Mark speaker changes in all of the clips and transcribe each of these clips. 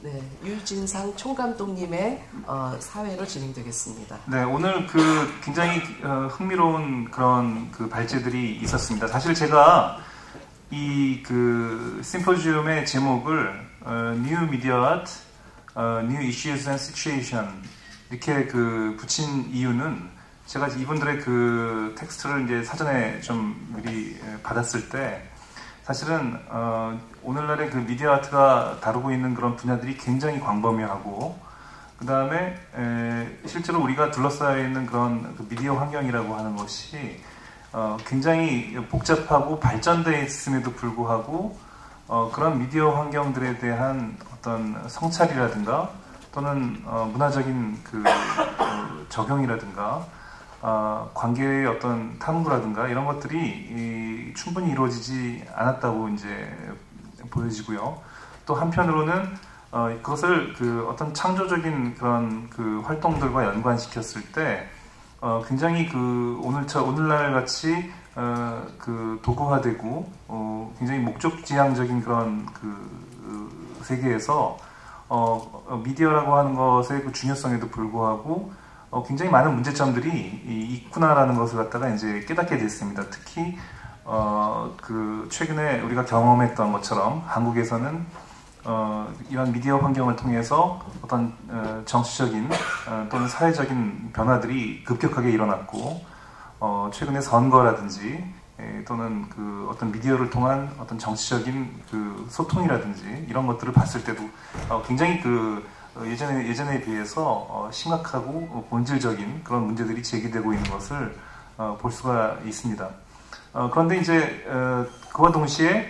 Speaker 1: 네, 유진상 총감독님의 사회로 진행되겠습니다.
Speaker 2: 네, 오늘 굉장히 흥미로운 그런 발제들이 있었습니다. 사실 제가 이 심포지움의 제목을 New Media Art, New Issues and Situation 이렇게 붙인 이유는 제가 이분들의 텍스트를 이제 사전에 좀 미리 받았을 때 사실은 오늘날의 미디어 아트가 다루고 있는 그런 분야들이 굉장히 광범위하고 그 다음에 실제로 우리가 둘러싸여 있는 그런 미디어 환경이라고 하는 것이 굉장히 복잡하고 발전되어 있음에도 불구하고 그런 미디어 환경들에 대한 어떤 성찰이라든가 또는 문화적인 적용이라든가 관계의 어떤 탐구라든가 이런 것들이 충분히 이루어지지 않았다고 이제 보여지고요. 또 한편으로는 그것을 어떤 창조적인 그런 활동들과 연관시켰을 때 굉장히 오늘날 같이 도구화되고 굉장히 목적지향적인 그런 세계에서 미디어라고 하는 것의 중요성에도 불구하고 굉장히 많은 문제점들이 있구나라는 것을 갖다가 이제 깨닫게 됐습니다. 특히 최근에 우리가 경험했던 것처럼 한국에서는 이런 미디어 환경을 통해서 어떤 정치적인 또는 사회적인 변화들이 급격하게 일어났고 최근에 선거라든지 또는 어떤 미디어를 통한 어떤 정치적인 소통이라든지 이런 것들을 봤을 때도 굉장히 예전에 비해서 심각하고 본질적인 그런 문제들이 제기되고 있는 것을 볼 수가 있습니다. 그런데 이제 그와 동시에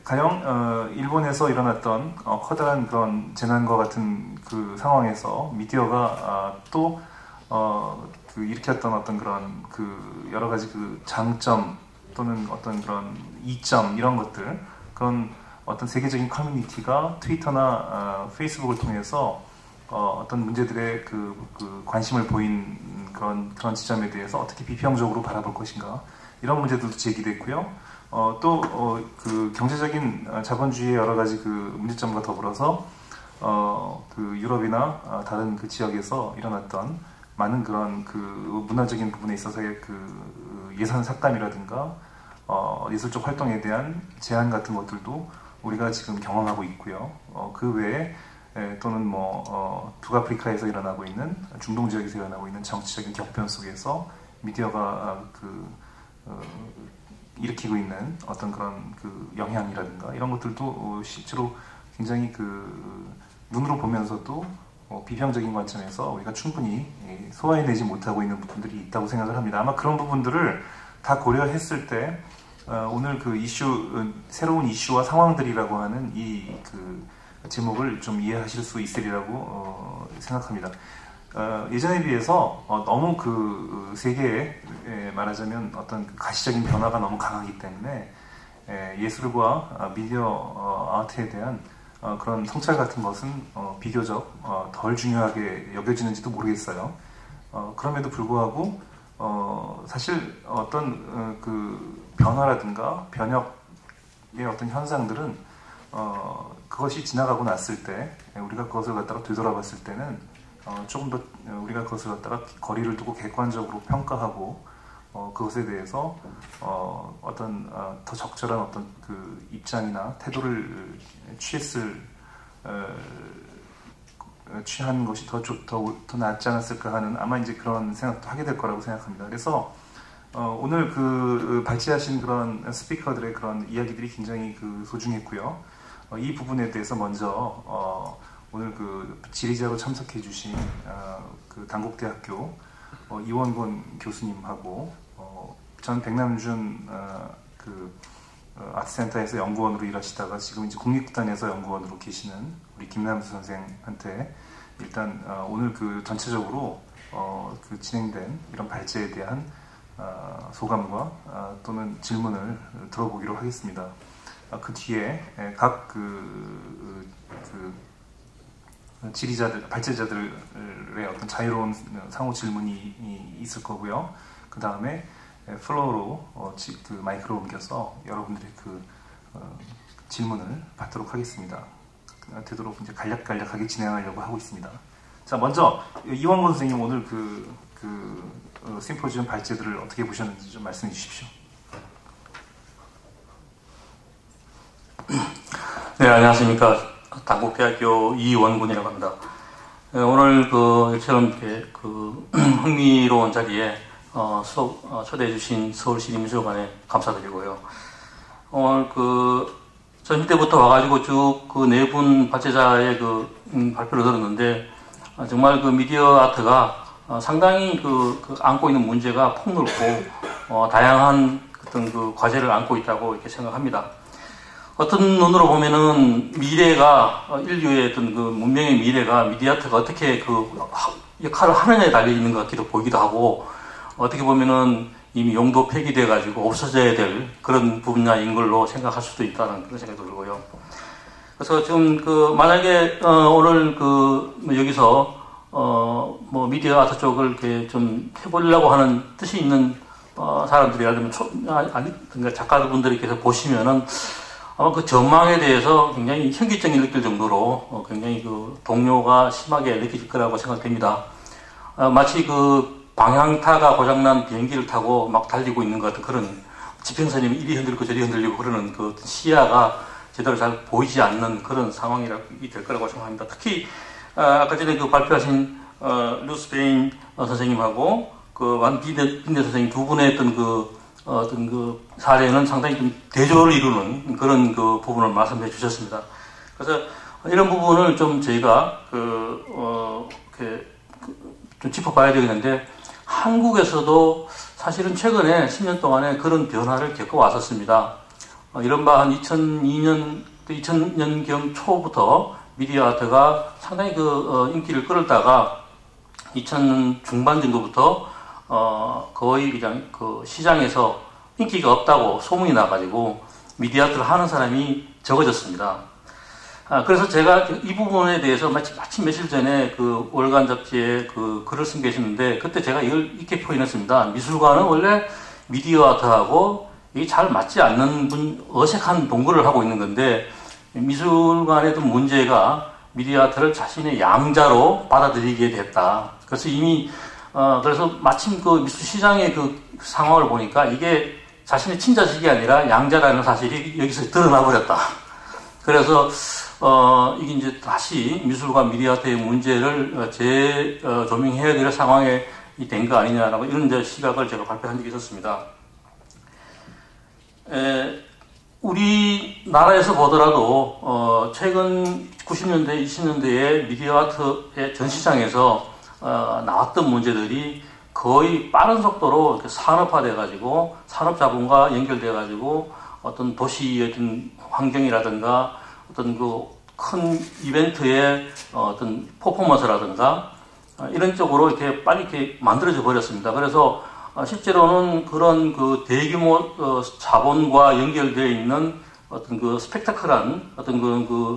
Speaker 2: 가령 일본에서 일어났던 커다란 그런 재난과 같은 상황에서 미디어가 또 일으켰던 어떤 그런 여러 가지 장점 또는 어떤 그런 이점 이런 것들 그런 어떤 세계적인 커뮤니티가 트위터나 페이스북을 통해서 어떤 문제들의 관심을 보인 그런 지점에 대해서 어떻게 비평적으로 바라볼 것인가 이런 문제들도 제기됐고요. 또 경제적인 자본주의의 여러 가지 문제점과 더불어서 유럽이나 다른 지역에서 일어났던 많은 그런 문화적인 부분에 있어서의 예산 삭감이라든가 예술적 활동에 대한 제한 같은 것들도 우리가 지금 경험하고 있고요. 그 외에 또는 북아프리카에서 일어나고 있는 중동 지역에서 일어나고 있는 정치적인 격변 속에서 미디어가 일으키고 있는 어떤 그런 영향이라든가 이런 것들도 실제로 굉장히 눈으로 보면서도 비평적인 관점에서 우리가 충분히 소화해내지 못하고 있는 부분들이 있다고 생각을 합니다. 아마 그런 부분들을 다 고려했을 때 오늘 새로운 이슈와 상황들이라고 하는 이 제목을 좀 이해하실 수 있으리라고 생각합니다. 예전에 비해서 너무 세계에 말하자면 어떤 가시적인 변화가 너무 강하기 때문에 예술과 미디어 아트에 대한 그런 성찰 같은 것은 비교적 덜 중요하게 여겨지는지도 모르겠어요. 그럼에도 불구하고 사실 어떤 변화라든가 변혁의 어떤 현상들은 그것이 지나가고 났을 때 우리가 그것을 갖다가 되돌아봤을 때는 조금 더 우리가 그것을 갖다가 거리를 두고 객관적으로 평가하고 그것에 대해서 어떤 더 적절한 어떤 입장이나 태도를 취한 것이 더 낫지 않았을까 하는 아마 이제 그런 생각도 하게 될 거라고 생각합니다. 그래서 오늘 발제하신 그런 스피커들의 그런 이야기들이 굉장히 소중했고요. 이 부분에 대해서 먼저 오늘 지리자로 참석해 주신 단국대학교 이원권 교수님하고 전 백남준 아트센터에서 연구원으로 일하시다가 지금 이제 국립극단에서 연구원으로 계시는 우리 김남수 선생한테 일단 오늘 전체적으로 진행된 이런 발제에 대한 소감과 또는 질문을 들어보기로 하겠습니다. 그 뒤에 각 지리자들, 발제자들의 어떤 자유로운 상호 질문이 있을 거고요. 그 다음에 플로어로 마이크로 옮겨서 여러분들의 질문을 받도록 하겠습니다. 되도록 이제 간략간략하게 진행하려고 하고 있습니다. 자, 먼저 이원권 선생님 오늘 심포지엄 발제들을 어떻게 보셨는지 좀 말씀해 주십시오.
Speaker 3: 네, 안녕하십니까. 당국대학교 이원군이라고 합니다. 오늘 이처럼 이렇게 흥미로운 자리에 초대해 주신 서울시립미술관에 감사드리고요. 오늘 전 이때부터 와가지고 쭉 네 분 발제자의 발표를 들었는데, 정말 미디어 아트가 상당히 안고 있는 문제가 폭넓고, 다양한 어떤 과제를 안고 있다고 이렇게 생각합니다. 어떤 눈으로 보면은 미래가, 인류의 어떤 문명의 미래가 미디어 아트가 어떻게 역할을 하느냐에 달려있는 것 같기도 보이기도 하고, 어떻게 보면은 이미 용도 폐기돼가지고 없어져야 될 그런 분야인 걸로 생각할 수도 있다는 그런 생각이 들고요. 그래서 지금 만약에 오늘 여기서 미디어 아트 쪽을 이렇게 좀 해보려고 하는 뜻이 있는 사람들이라면 작가분들께서 보시면은 아마 전망에 대해서 굉장히 현기증이 느낄 정도로 굉장히 동요가 심하게 느껴질 거라고 생각됩니다. 마치 방향타가 고장난 비행기를 타고 막 달리고 있는 것 같은 그런 지평선이 이리 흔들리고 저리 흔들리고 그러는 시야가 제대로 잘 보이지 않는 그런 상황이 될 거라고 생각합니다. 특히 아까 전에 발표하신 루스 베인 선생님하고 완 빈데 선생님 두 분의 어떤 사례는 상당히 좀 대조를 이루는 그런 부분을 말씀해 주셨습니다. 그래서 이런 부분을 좀 저희가 좀 짚어봐야 되겠는데, 한국에서도 사실은 최근에 10년 동안에 그런 변화를 겪어왔었습니다. 이른바 한 2000년경 초부터 미디어 아트가 상당히 인기를 끌었다가 2000년 중반 정도부터 거의 그냥 시장에서 인기가 없다고 소문이 나가지고 미디어 아트를 하는 사람이 적어졌습니다. 그래서 제가 이 부분에 대해서 마침 며칠 전에 월간 잡지에 글을 쓴 게 있었는데, 그때 제가 이걸 이렇게 표현했습니다. 미술관은 원래 미디어 아트하고 이게 잘 맞지 않는 어색한 동거를 하고 있는 건데, 미술관의 문제가 미디어 아트를 자신의 양자로 받아들이게 됐다. 그래서 이미 그래서 마침 미술 시장의 상황을 보니까 이게 자신의 친자식이 아니라 양자라는 사실이 여기서 드러나 버렸다. 그래서 이게 이제 다시 미술관 미디어 아트의 문제를 재조명해야 될 상황에 된 거 아니냐라고 이런 이제 시각을 제가 발표한 적이 있었습니다. 우리나라에서 보더라도 최근 90년대, 2000년대에 미디어 아트의 전시장에서 나왔던 문제들이 거의 빠른 속도로 이렇게 산업화돼가지고 산업자본과 연결돼가지고 어떤 도시의 어떤 환경이라든가 어떤 큰 이벤트의 어떤 퍼포먼스라든가 이런 쪽으로 이렇게 빨리 이렇게 만들어져 버렸습니다. 그래서 실제로는 그런 대규모 자본과 연결되어 있는 어떤 스펙타클한 어떤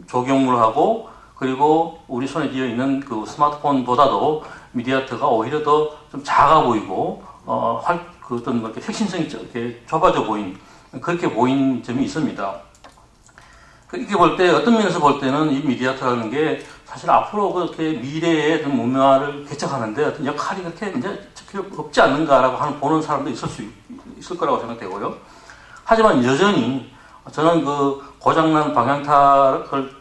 Speaker 3: 조경물하고, 그리고 우리 손에 쥐어 있는 스마트폰보다도 미디어 아트가 오히려 더 좀 작아 보이고 어떤 이렇게 혁신성이 이렇게 좁아져 보인, 그렇게 보인 점이 있습니다. 이렇게 볼 때, 어떤 면에서 볼 때는 이 미디어 아트라는 게 사실 앞으로 그렇게 미래의 어떤 문화를 개척하는데 어떤 역할이 그렇게 이제 없지 않는가라고 보는 사람도 있을 거라고 생각되고요. 하지만 여전히 저는 고장난 방향타를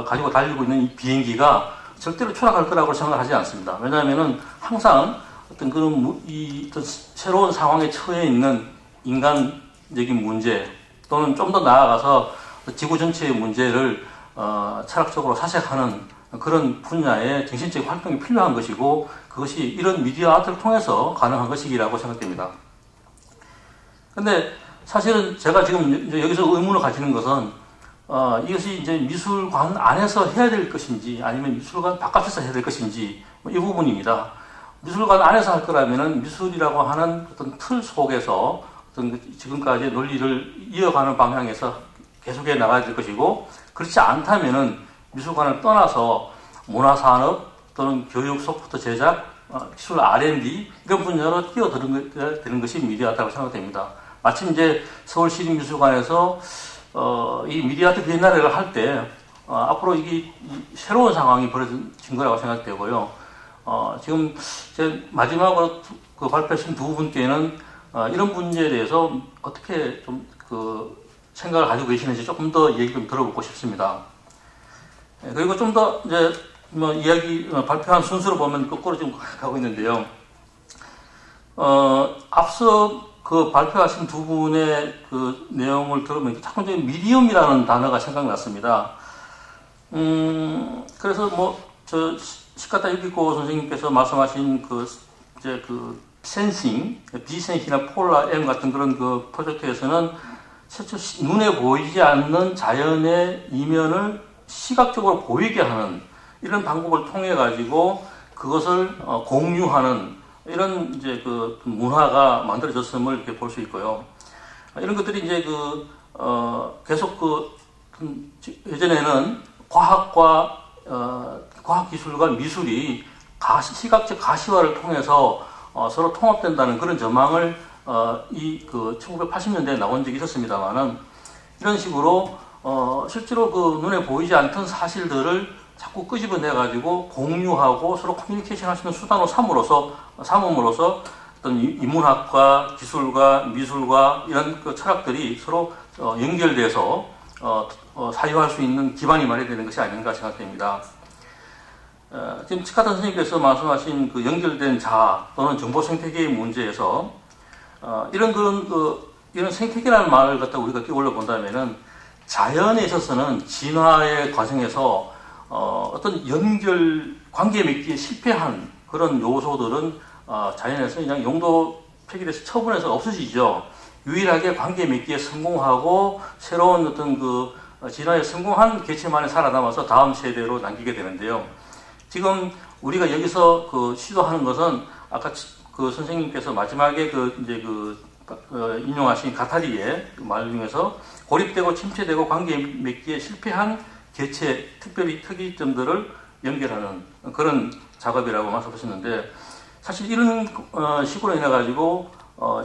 Speaker 3: 가지고 달리고 있는 이 비행기가 절대로 추락할 거라고 생각하지 않습니다. 왜냐하면은 항상 어떤 어떤 새로운 상황에 처해 있는 인간적인 문제, 또는 좀 더 나아가서 지구 전체의 문제를 철학적으로 사색하는 그런 분야의 정신적 활동이 필요한 것이고, 그것이 이런 미디어 아트를 통해서 가능한 것이라고 생각됩니다. 근데 사실은 제가 지금 여기서 의문을 가지는 것은 이것이 이제 미술관 안에서 해야 될 것인지 아니면 미술관 바깥에서 해야 될 것인지 이 부분입니다. 미술관 안에서 할 거라면은 미술이라고 하는 어떤 틀 속에서 어떤 지금까지의 논리를 이어가는 방향에서 계속해 나가야 될 것이고, 그렇지 않다면은 미술관을 떠나서 문화산업 또는 교육 소프트 제작, 기술 R&D 이런 분야로 뛰어드는 것이 미디어 아트라고 생각됩니다. 마침 이제 서울시립미술관에서 이 미디어아트 비엔날레를 할 때 앞으로 이게 새로운 상황이 벌어진 거라고 생각되고요. 지금 제 마지막으로 그 발표하신 두 분께는 이런 문제에 대해서 어떻게 좀 생각을 가지고 계시는지 조금 더 얘기 좀 들어보고 싶습니다. 그리고 좀 더 이제 뭐 이야기 발표한 순서로 보면 거꾸로 지금 가고 있는데요. 앞서 그 발표하신 두 분의 그 내용을 들으면 자꾸 이제 미디엄이라는 단어가 생각났습니다. 그래서 뭐 저 시카타 유키코 선생님께서 말씀하신 이제 센싱, 비센싱이나 폴라 M 같은 그런 그 프로젝트에서는 실제 눈에 보이지 않는 자연의 이면을 시각적으로 보이게 하는 이런 방법을 통해 가지고 그것을 공유하는 이런 이제 그 문화가 만들어졌음을 이렇게 볼 수 있고요. 이런 것들이 이제 계속 예전에는 과학과 과학기술과 미술이 시각적 가시화를 통해서 서로 통합된다는 그런 전망을 1980년대에 나온 적이 있었습니다만은 이런 식으로 실제로 그 눈에 보이지 않던 사실들을 자꾸 끄집어내가지고 공유하고 서로 커뮤니케이션 할 수 있는 수단으로 삼음으로써 어떤 인문학과 기술과 미술과 이런 그 철학들이 서로 연결돼서 사유할 수 있는 기반이 마련되는 것이 아닌가 생각됩니다. 지금 치카타 선생님께서 말씀하신 그 연결된 자아 또는 정보 생태계의 문제에서 이런 생태계라는 말을 갖다 우리가 끼올려 본다면은 자연에 있어서는 진화의 과정에서 어떤 관계 맺기에 실패한 그런 요소들은 자연에서 그냥 용도 폐기돼서 처분해서 없어지죠. 유일하게 관계 맺기에 성공하고 새로운 어떤 진화에 성공한 개체만이 살아남아서 다음 세대로 남기게 되는데요. 지금 우리가 여기서 시도하는 것은 아까 그 선생님께서 마지막에 인용하신 가타리의 말 중에서 고립되고 침체되고 관계 맺기에 실패한 개체, 특별히 특이점들을 연결하는 그런 작업이라고 말씀하셨는데 사실 이런 식으로 인해가지고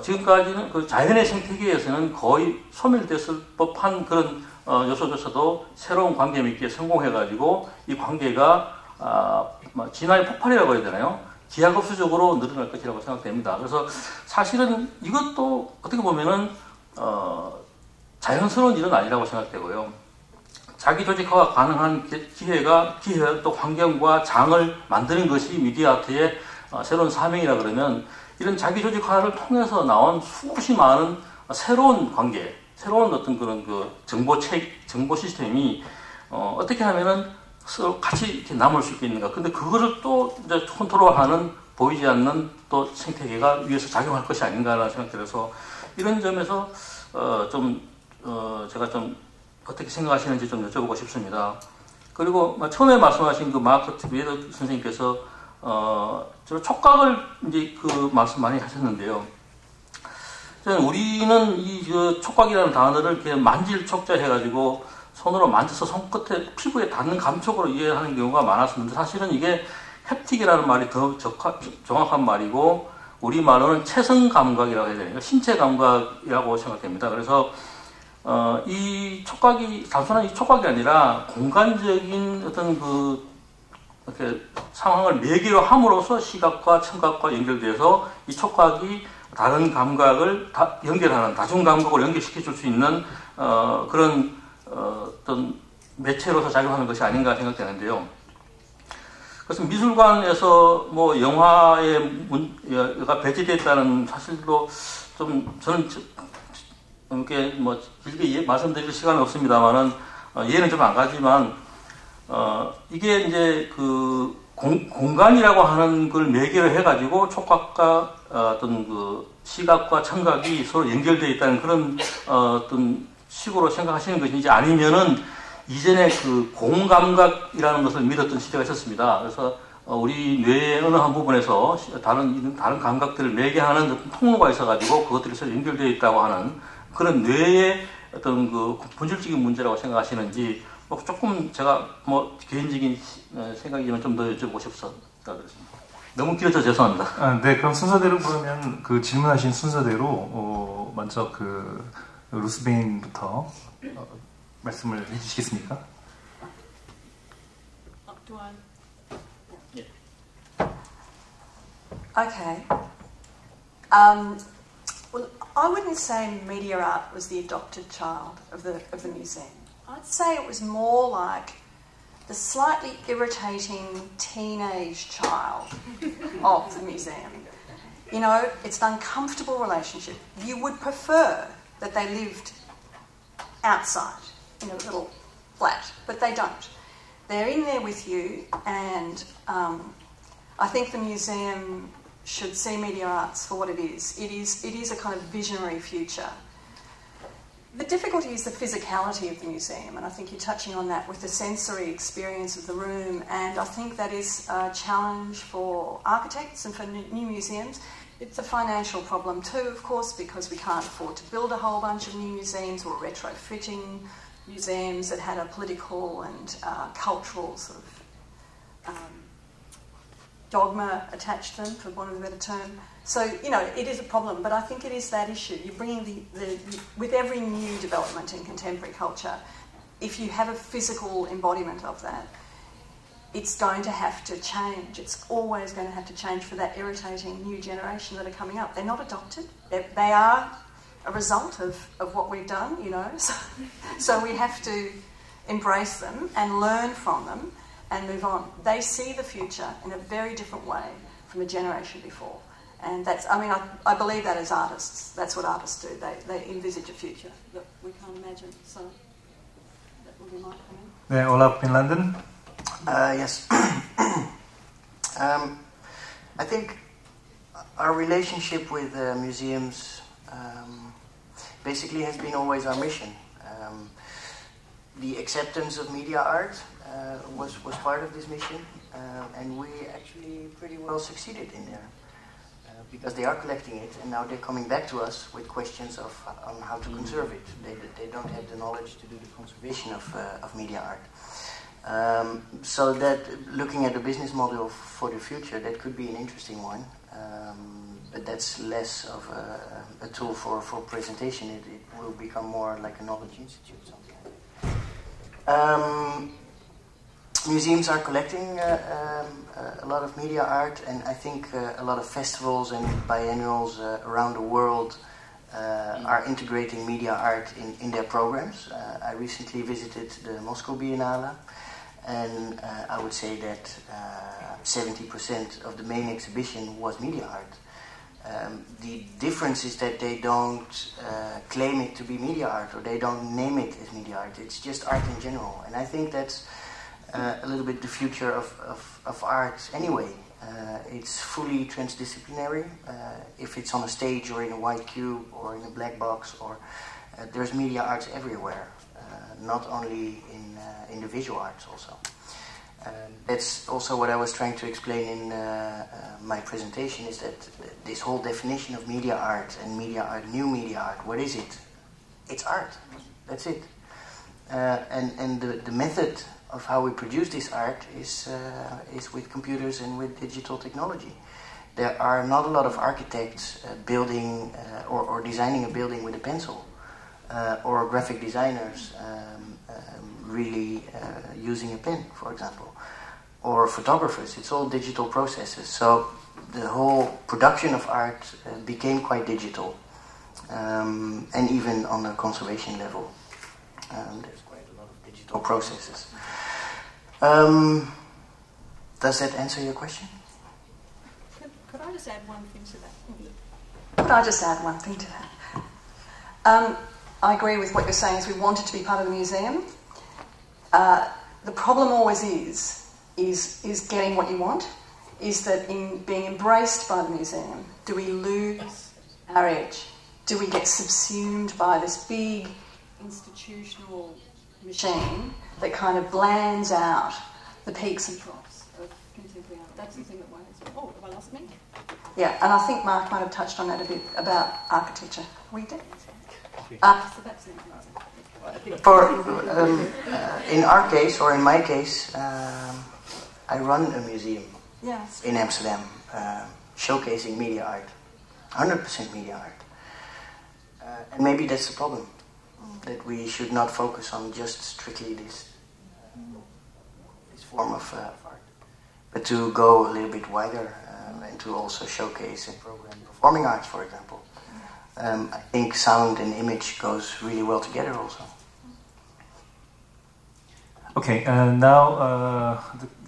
Speaker 3: 지금까지는 그 자연의 생태계에서는 거의 소멸됐을 법한 그런 요소조차도 새로운 관계 맺기에 성공해가지고 이 관계가 진화의 폭발이라고 해야 되나요? 기하급수적으로 늘어날 것이라고 생각됩니다. 그래서 사실은 이것도 어떻게 보면은 자연스러운 일은 아니라고 생각되고요. 자기 조직화가 가능한 기회 또 환경과 장을 만드는 것이 미디어 아트의 새로운 사명이라 그러면 이런 자기 조직화를 통해서 나온 수없이 많은 새로운 관계, 새로운 어떤 그런 정보 시스템이 어떻게 하면은 서로 같이 이렇게 남을 수 있겠는가. 근데 그거를 또 이제 컨트롤하는 보이지 않는 또 생태계가 위에서 작용할 것이 아닌가라는 생각이 들어서 이런 점에서 제가 좀 어떻게 생각하시는지 좀 여쭤보고 싶습니다. 그리고 처음에 말씀하신 그 마크 트비에더 선생님께서 촉각을 이제 말씀 많이 하셨는데요. 우리는 이 촉각이라는 단어를 이렇게 만질 촉자 해가지고 손으로 만져서 손끝에 피부에 닿는 감촉으로 이해하는 경우가 많았었는데 사실은 이게 햅틱이라는 말이 더 정확한 말이고 우리말로는 체성 감각이라고 해야 되나요? 신체 감각이라고 생각됩니다. 그래서 이 촉각이 단순한 이 촉각이 아니라 공간적인 어떤 이렇게 상황을 매개로 함으로써 시각과 청각과 연결돼서 이 촉각이 다른 감각을 연결하는 다중 감각을 연결시켜 줄 수 있는 그런 어떤 매체로서 작용하는 것이 아닌가 생각되는데요. 그래서 미술관에서 뭐 영화가 배치됐다는 사실도 좀 저는 이렇게 뭐 길게 말씀드릴 시간은 없습니다만은 이해는 좀 안 가지만 이게 이제 공간이라고 하는 걸 매개로 해가지고 촉각과 어떤 시각과 청각이 서로 연결되어 있다는 그런 어떤 식으로 생각하시는 것인지 아니면은 이전에 공감각이라는 것을 믿었던 시대가 있었습니다. 그래서 우리 뇌의 어느 한 부분에서 다른 감각들을 매개하는 통로가 있어가지고 그것들이 서로 연결되어 있다고 하는 그런 뇌의 어떤 본질적인 문제라고 생각하시는지 조금 제가 개인적인 생각이지만 좀 더 여쭤보고 싶습니다. 너무 길어서 죄송합니다.
Speaker 2: 네, 그럼 순서대로 그러면 질문하신 순서대로 먼저 루스베인부터 말씀을 해주시겠습니까?
Speaker 4: Do I?
Speaker 3: Yeah.
Speaker 4: Okay. Well, I wouldn't say media art was the adopted child of the museum. I'd say it was more like the slightly irritating teenage child of the museum. You know, it's an uncomfortable relationship. You would prefer that they lived outside in a little flat, but they don't. They're in there with you, and I think the museum should see media arts for what it is. It is a kind of visionary future. The difficulty is the physicality of the museum, and I think you're touching on that with the sensory experience of the room, and I think that is a challenge for architects and for new museums. It's a financial problem too, of course, because we can't afford to build a whole bunch of new museums or retrofitting museums that had a political and cultural sort of dogma attached to them, for want of a better term. So, you know, it is a problem, but I think it is that issue. You're bringing with every new development in contemporary culture, if you have a physical embodiment of that, it's going to have to change. It's always going to have to change for that irritating new generation that are coming up. They're not adopted. They are a result of what we've done, you know. So we have to embrace them and learn from them and move on. They see the future in a very different way from the generation before. And that's, I mean, I believe that as artists. That's what artists do. They envisage a future that we can't imagine. So that would be my comment.
Speaker 2: 네, Olaf in London.
Speaker 5: Yes. I think our relationship with museums basically has been always our mission. The acceptance of media art was part of this mission, and we actually pretty well succeeded in there. Because they are collecting it, and now they're coming back to us with questions on how to conserve it. They don't have the knowledge to do the conservation of media art. So that, looking at the business model for the future, that could be an interesting one. But that's less of a tool for presentation. It will become more like a knowledge institute, something like that. Museums are collecting a lot of media art, and I think a lot of festivals and biennials around the world are integrating media art in their programs. I recently visited the Moscow Biennale, and I would say that 70% of the main exhibition was media art. The difference is that they don't claim it to be media art, or they don't name it as media art. It's just art in general, and I think that's a little bit the future of art anyway. It's fully transdisciplinary. If it's on a stage or in a white cube or in a black box, or there's media arts everywhere, not only in the visual arts also. That's also what I was trying to explain in my presentation, is that this whole definition of media art and media art, new media art, what is it? It's art. That's it. And the method of how we produce this art is with computers and with digital technology. There are not a lot of architects building or designing a building with a pencil, or graphic designers really using a pen, for example, or photographers. It's all digital processes. So the whole production of art became quite digital, and even on a conservation level. There's quite a lot of digital processes. Does that answer your question?
Speaker 4: Could I just add one thing to that? Could I just add one thing to that? I agree with what you're saying, is we want it to be part of the museum. The problem always is getting what you want, is that in being embraced by the museum, do we lose our edge? Do we get subsumed by this big institutional machine that kind of blands out the peaks and troughs of contemporary art? That's the thing that worries me. Oh, have I lost me? Yeah, and I think Mark might have touched on that a bit about architecture. We did. So that's
Speaker 5: in our case, or in my case, I run a museum in Amsterdam, showcasing media art, 100% media art. And maybe that's the problem. that we should not focus on just strictly this form of art, but to go a little bit wider and to also showcase and program performing arts, for example. I think sound and image goes really well together also.
Speaker 2: Okay, now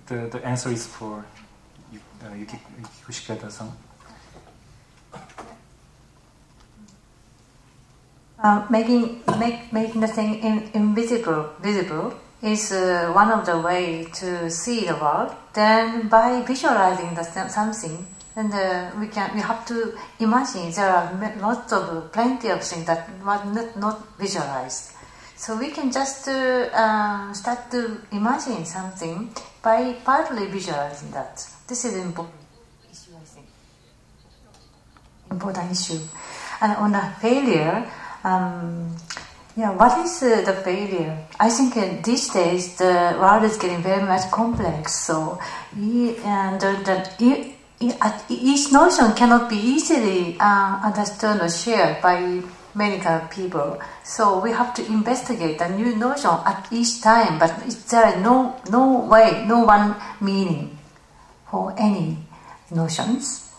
Speaker 2: the answer is for Yoshikata-san.
Speaker 6: Making the thing visible is one of the way to see the world. Then by visualizing something, and we have to imagine there are plenty of things that were not visualized. So we can just start to imagine something by partly visualizing that. This is an important issue, I think. Important issue. And on the failure, what is the failure? I think these days the world is getting very much complex. So each notion cannot be easily understood or shared by many kind of people. So we have to investigate a new notion at each time. But there is no way, no one meaning for any notions.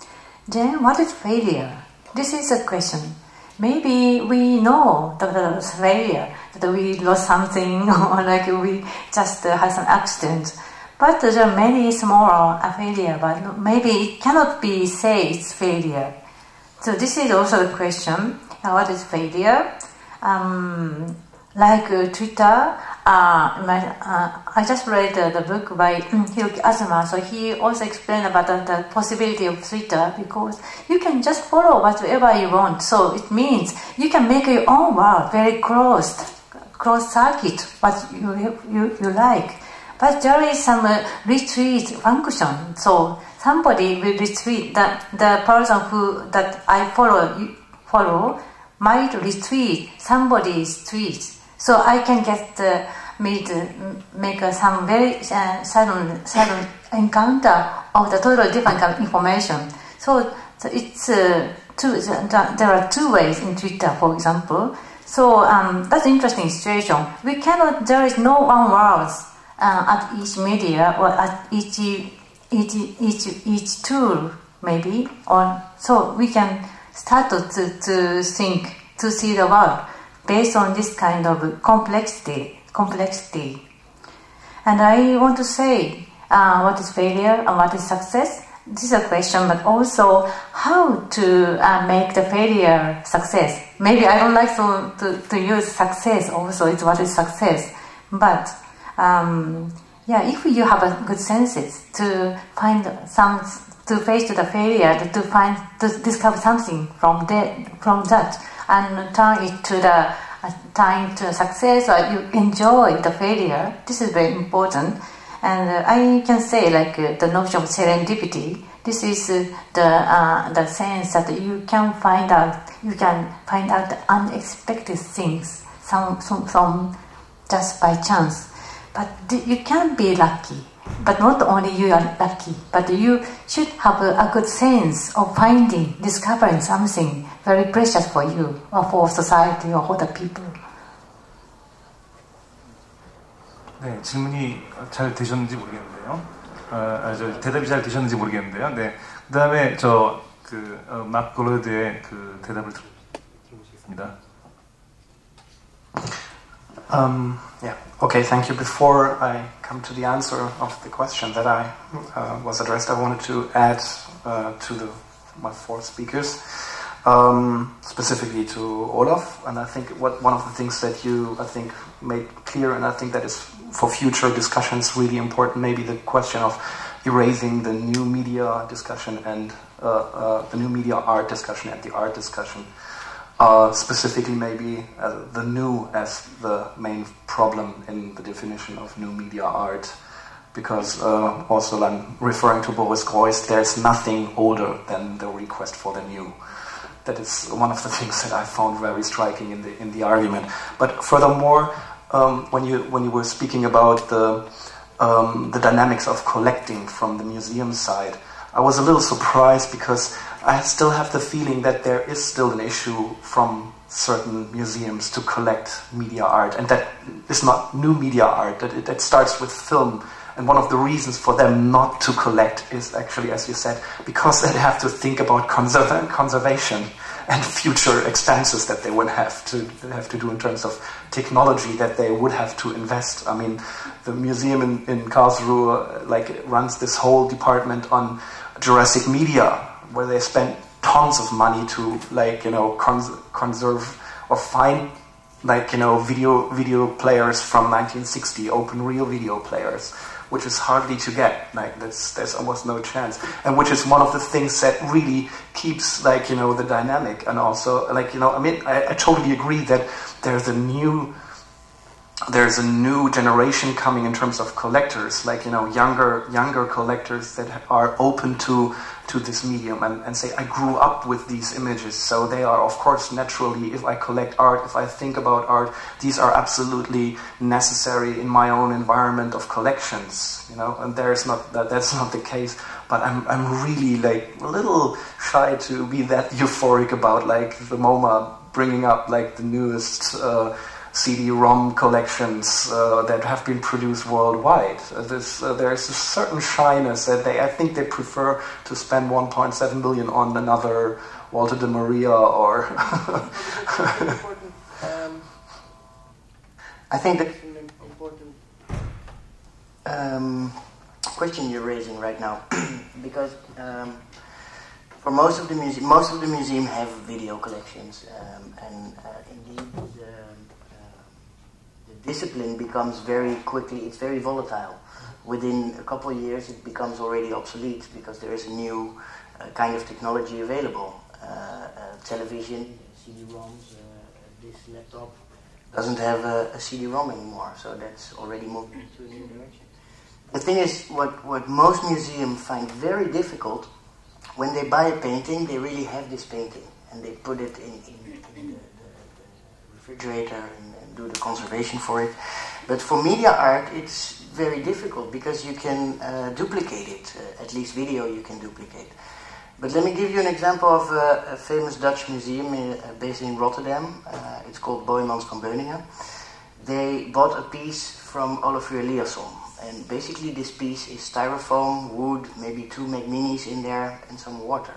Speaker 6: Then what is failure? This is a question. Maybe we know that failure, that we lost something, or like we just had some accident. But there are many small failure, but maybe it cannot be say it's failure. So this is also the question. What is failure? Like Twitter, I just read the book by Hiroki Azuma, so he also explained about the possibility of Twitter, because you can just follow whatever you want. So it means you can make your own world, very closed circuit, what you like. But there is some retweet function. So somebody will retweet the person that I follow might retweet somebody's tweet. So I can get make some very sudden encounter of the totally different kind of information. So it's there are two ways in Twitter, for example. So that's an interesting situation. We cannot. There is no one world at each media or at each tool, maybe. Or so we can start to think, to see the world based on this kind of complexity. And I want to say what is failure and what is success. This is a question, but also how to make the failure success. Maybe I don't like to use success also, it's what is success. But if you have a good senses to find to face the failure, to discover something from that, and turn it to the time to success, or you enjoy the failure. This is very important. And I can say, like the notion of serendipity. This is the sense that you can find out the unexpected things, some just by chance. But you can be lucky. But not only you are lucky, but you should have a good sense of discovering something very precious for you, or for society, or for the people.
Speaker 2: 네, 질문이 잘 되셨는지 모르겠는데요. 대답이 잘 되셨는지 모르겠는데요. 네, 그 다음에 막 골로드의 그 대답을 들어보시겠습니다.
Speaker 7: Okay, thank you. Before I come to the answer of the question that I was addressed, I wanted to add to my four speakers, specifically to Olaf. And I think one of the things that you, made clear, and I think that is for future discussions really important, maybe the question of erasing the new media discussion and the new media art discussion and the art discussion. Specifically maybe the new as the main problem in the definition of new media art, because also I'm referring to Boris Greuß, there's nothing older than the request for the new. That is one of the things that I found very striking in the argument. But furthermore, when you were speaking about the dynamics of collecting from the museum side, I was a little surprised because I still have the feeling that there is still an issue from certain museums to collect media art, and that is not new media art, that starts with film. And one of the reasons for them not to collect is actually, as you said, because they have to think about conservation and future expenses that they would have to do in terms of technology that they would have to invest. I mean, the museum in Karlsruhe runs this whole department on Jurassic media, where they spend tons of money to conserve or find video players from 1960, open reel video players, which is hardly to get. There's almost no chance, and which is one of the things that really keeps the dynamic. And also I totally agree that there's a new generation coming in terms of collectors, younger collectors that are open to this medium and say, I grew up with these images, so they are, of course, naturally, if I collect art, if I think about art, these are absolutely necessary in my own environment of collections, and that's not the case. But I'm really a little shy to be that euphoric about the MoMA bringing up the newest CD-ROM collections that have been produced worldwide. There's a certain shyness that I think they prefer to spend 1.7 billion on another Walter de Maria or...
Speaker 5: I think that's an important question you're raising right now, because for most of the museum have video collections, and indeed the discipline becomes very quickly, it's very volatile. Within a couple of years it becomes already obsolete because there is a new kind of technology available. Television, CD-ROMs, this laptop doesn't have a CD-ROM anymore, so that's already moving into a new direction. The thing is, what most museums find very difficult, when they buy a painting, they really have this painting, and they put it in the refrigerator and do the conservation for it. But for media art, it's very difficult because you can duplicate it. At least video you can duplicate. But let me give you an example of a famous Dutch museum based in Rotterdam. It's called Boijmans van Beuningen. They bought a piece from Olafur Eliasson. And basically this piece is styrofoam, wood, maybe 2 Mac Minis in there, and some water.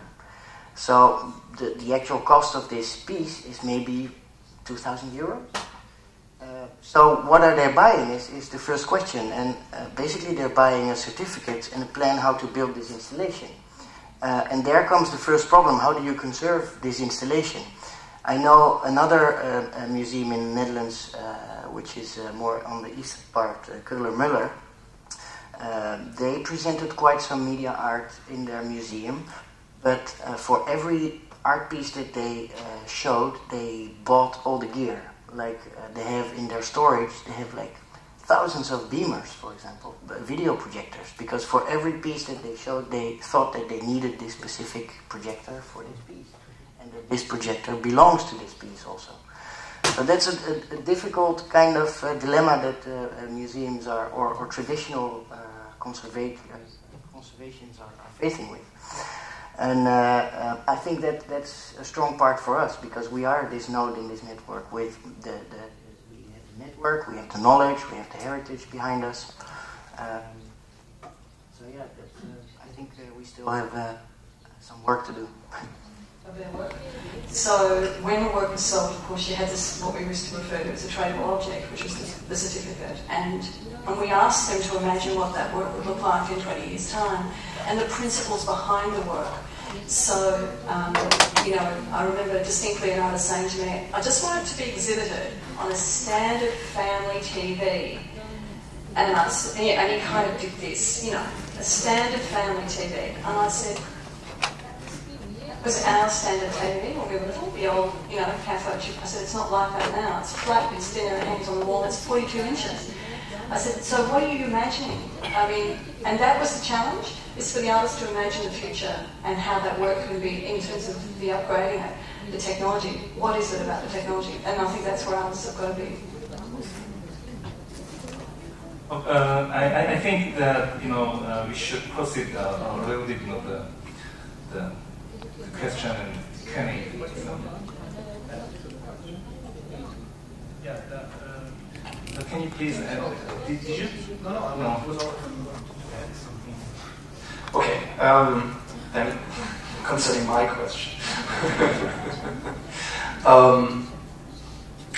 Speaker 5: So the actual cost of this piece is maybe 2,000 euros. So what are they buying is the first question. And basically they're buying a certificate and a plan how to build this installation. And there comes the first problem. How do you conserve this installation? I know another museum in the Netherlands, which is more on the eastern part, Kröller-Müller. They presented quite some media art in their museum, but for every art piece that they showed, they bought all the gear. They have in their storage, they have thousands of beamers, for example, video projectors, because for every piece that they showed, they thought that they needed this specific projector for this piece, and that this projector belongs to this piece also. So that's a difficult kind of dilemma that museums or traditional conservations are facing with. And I think that's a strong part for us, because we are this node in this network with we have the network, we have the knowledge, we have the heritage behind us. So yeah, I think we still have some work to do.
Speaker 4: So when the work was sold, of course, you had this, what we used to refer to as a tradable object, which was the certificate. And we asked them to imagine what that work would look like in 20 years' time and the principles behind the work. So, I remember distinctly an artist saying to me, I just want it to be exhibited on a standard family TV. And he kind of did this, a standard family TV. And I said, it was our standard TV when we were little, the old, cathode chip. I said, it's not like that now. It's flat, it's thinner, it hangs on the wall, it's 42 inches. I said, so what are you imagining? And that was the challenge, is for the artist to imagine the future and how that work can be in terms of the upgrading it, the technology. What is it about the technology? And I think that's where artists have got to be.
Speaker 2: I think that we should proceed a little bit the question and Q&A. Can you please add? Did you? No.
Speaker 7: Okay. Then concerning my question,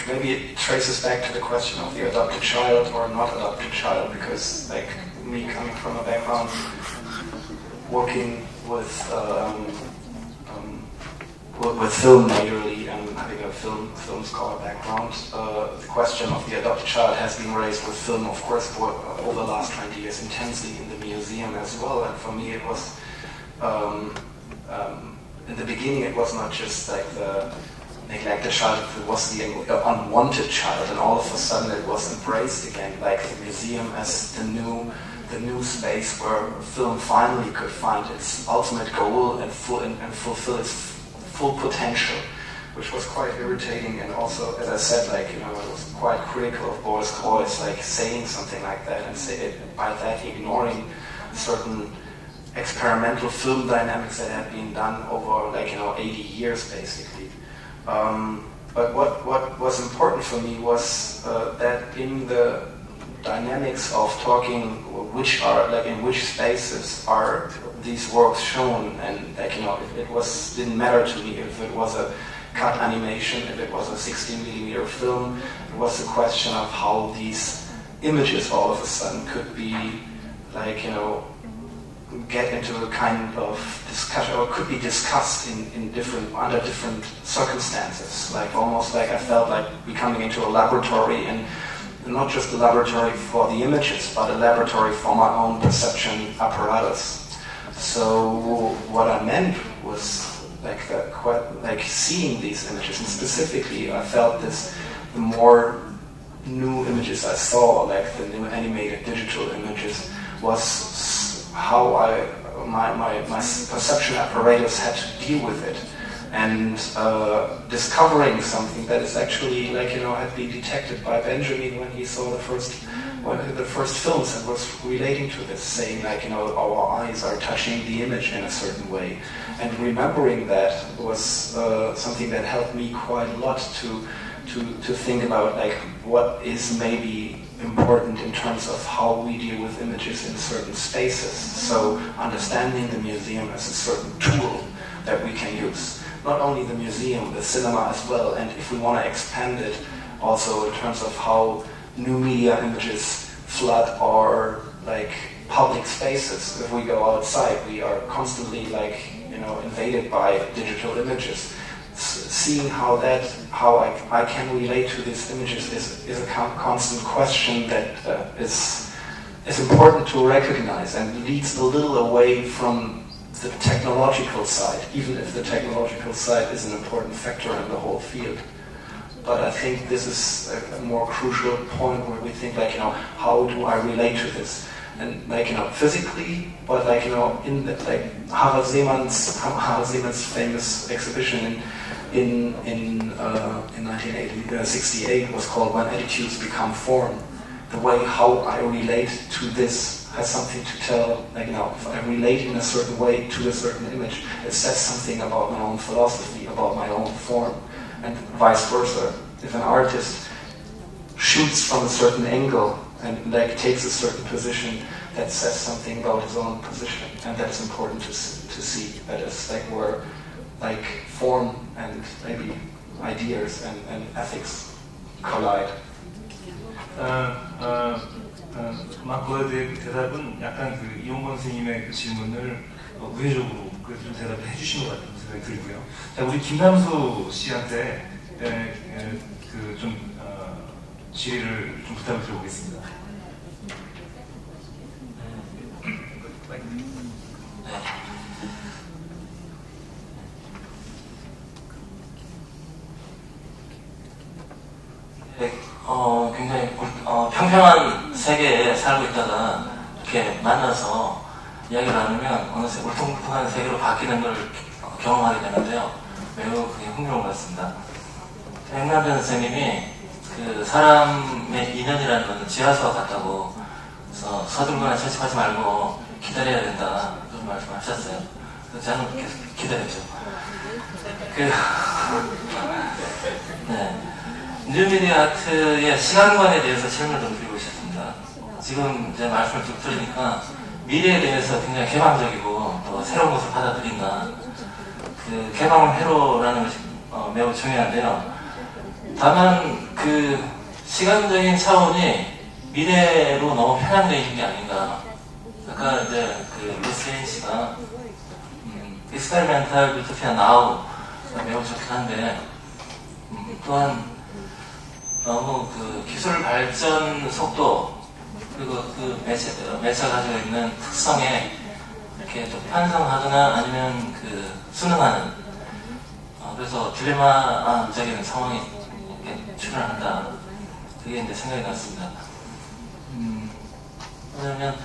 Speaker 7: maybe it traces back to the question of the adopted child or not adopted child, because like me coming from a background working with film majorly and having a film scholar background, the question of the adopted child has been raised with film, of course, over the last 20 years intensely in the museum as well. And for me, it was in the beginning, it was not just like the neglected child, it was the unwanted child, and all of a sudden it was embraced again, like the museum as the new space where film finally could find its ultimate goal and fulfill its full potential, which was quite irritating. And also, as I said, like, you know, I was quite critical of Boris Kreuz, like saying something like that and by that ignoring certain experimental film dynamics that had been done over, like, you know, 80 years basically. But what was important for me was that in the dynamics of talking, in which spaces are these works shown, and like, you know, didn't matter to me if it was a cut animation, if it was a 16mm film. It was a question of how these images all of a sudden could be, like, you know, get into a kind of discussion, or could be discussed under different circumstances. Like, almost like I felt like becoming into a laboratory, and not just a laboratory for the images, but a laboratory for my own perception apparatus. So what I meant was like seeing these images, and specifically I felt this, the more new images I saw, like the new animated digital images, was how my perception apparatus had to deal with it, and discovering something that is actually, like, you know, had been detected by Benjamin when he saw the first films and was relating to this, saying, like, you know, our eyes are touching the image in a certain way. And remembering that was something that helped me quite a lot to think about, like, what is maybe important in terms of how we deal with images in certain spaces. So understanding the museum as a certain tool that we can use. Not only the museum, the cinema as well, and if we want to expand it also in terms of how new media images flood our, like, public spaces. If we go outside, we are constantly, like, you know, invaded by digital images. Seeing how I can relate to these images is a constant question that is important to recognize, and leads a little away from the technological side, even if the technological side is an important factor in the whole field. But I think this is a more crucial point where we think, like, you know, how do I relate to this? And, like, you know, physically, but, like, you know, in the, like, Harald Seemann's famous exhibition in 1968 was called "When Attitudes Become Form." The way how I relate to this has something to tell. Like, you know, if I relate in a certain way to a certain image, it says something about my own philosophy, about my own form, and vice versa. If an artist shoots from a certain angle and, like, takes a certain position, that says something about his own position, and that is important to see. That is, like, where, like, form and maybe ideas and ethics collide.
Speaker 2: 마크의 대답은 약간 그 이용건 선생님의 그 질문을 우회적으로 좀 대답을 해주신 것 같은 생각이 들고요. 자, 우리 김남수 씨한테 질의를 좀 부탁을 드려보겠습니다.
Speaker 8: 굉장히 평평한 세계에 살고 있다가 이렇게 만나서 이야기를 나누면 어느새 울퉁불퉁한 세계로 바뀌는 걸 경험하게 되는데요. 매우 그게 흥미로운 것 같습니다. 백남준 선생님이 그 사람의 인연이라는 것은 지하수와 같다고, 그래서 서둘거나 채집하지 말고 기다려야 된다, 그런 말씀을 하셨어요. 그래서 저는 계속 기다렸죠. 네. 뉴미디어 아트의 시간관에 대해서 질문을 좀 드리고 싶습니다. 지금 이제 말씀을 쭉 들으니까 미래에 대해서 굉장히 개방적이고 또 새로운 것을 받아들인다. 그 개방은 회로라는 것이 매우 중요한데요. 다만 그 시간적인 차원이 미래로 너무 편향되어 있는 게 아닌가. 아까 이제 그 루스레인 씨가 익스페리멘탈 유토피아 나우 매우 좋긴 한데 또한 너무 그 기술 발전 속도 그리고 그 매체가 가지고 있는 특성에 이렇게 좀 편성하거나 아니면 그 순응하는 그래서 딜레마적인 상황이 이렇게 출현한다. 그게 이제 생각이 났습니다. 왜냐면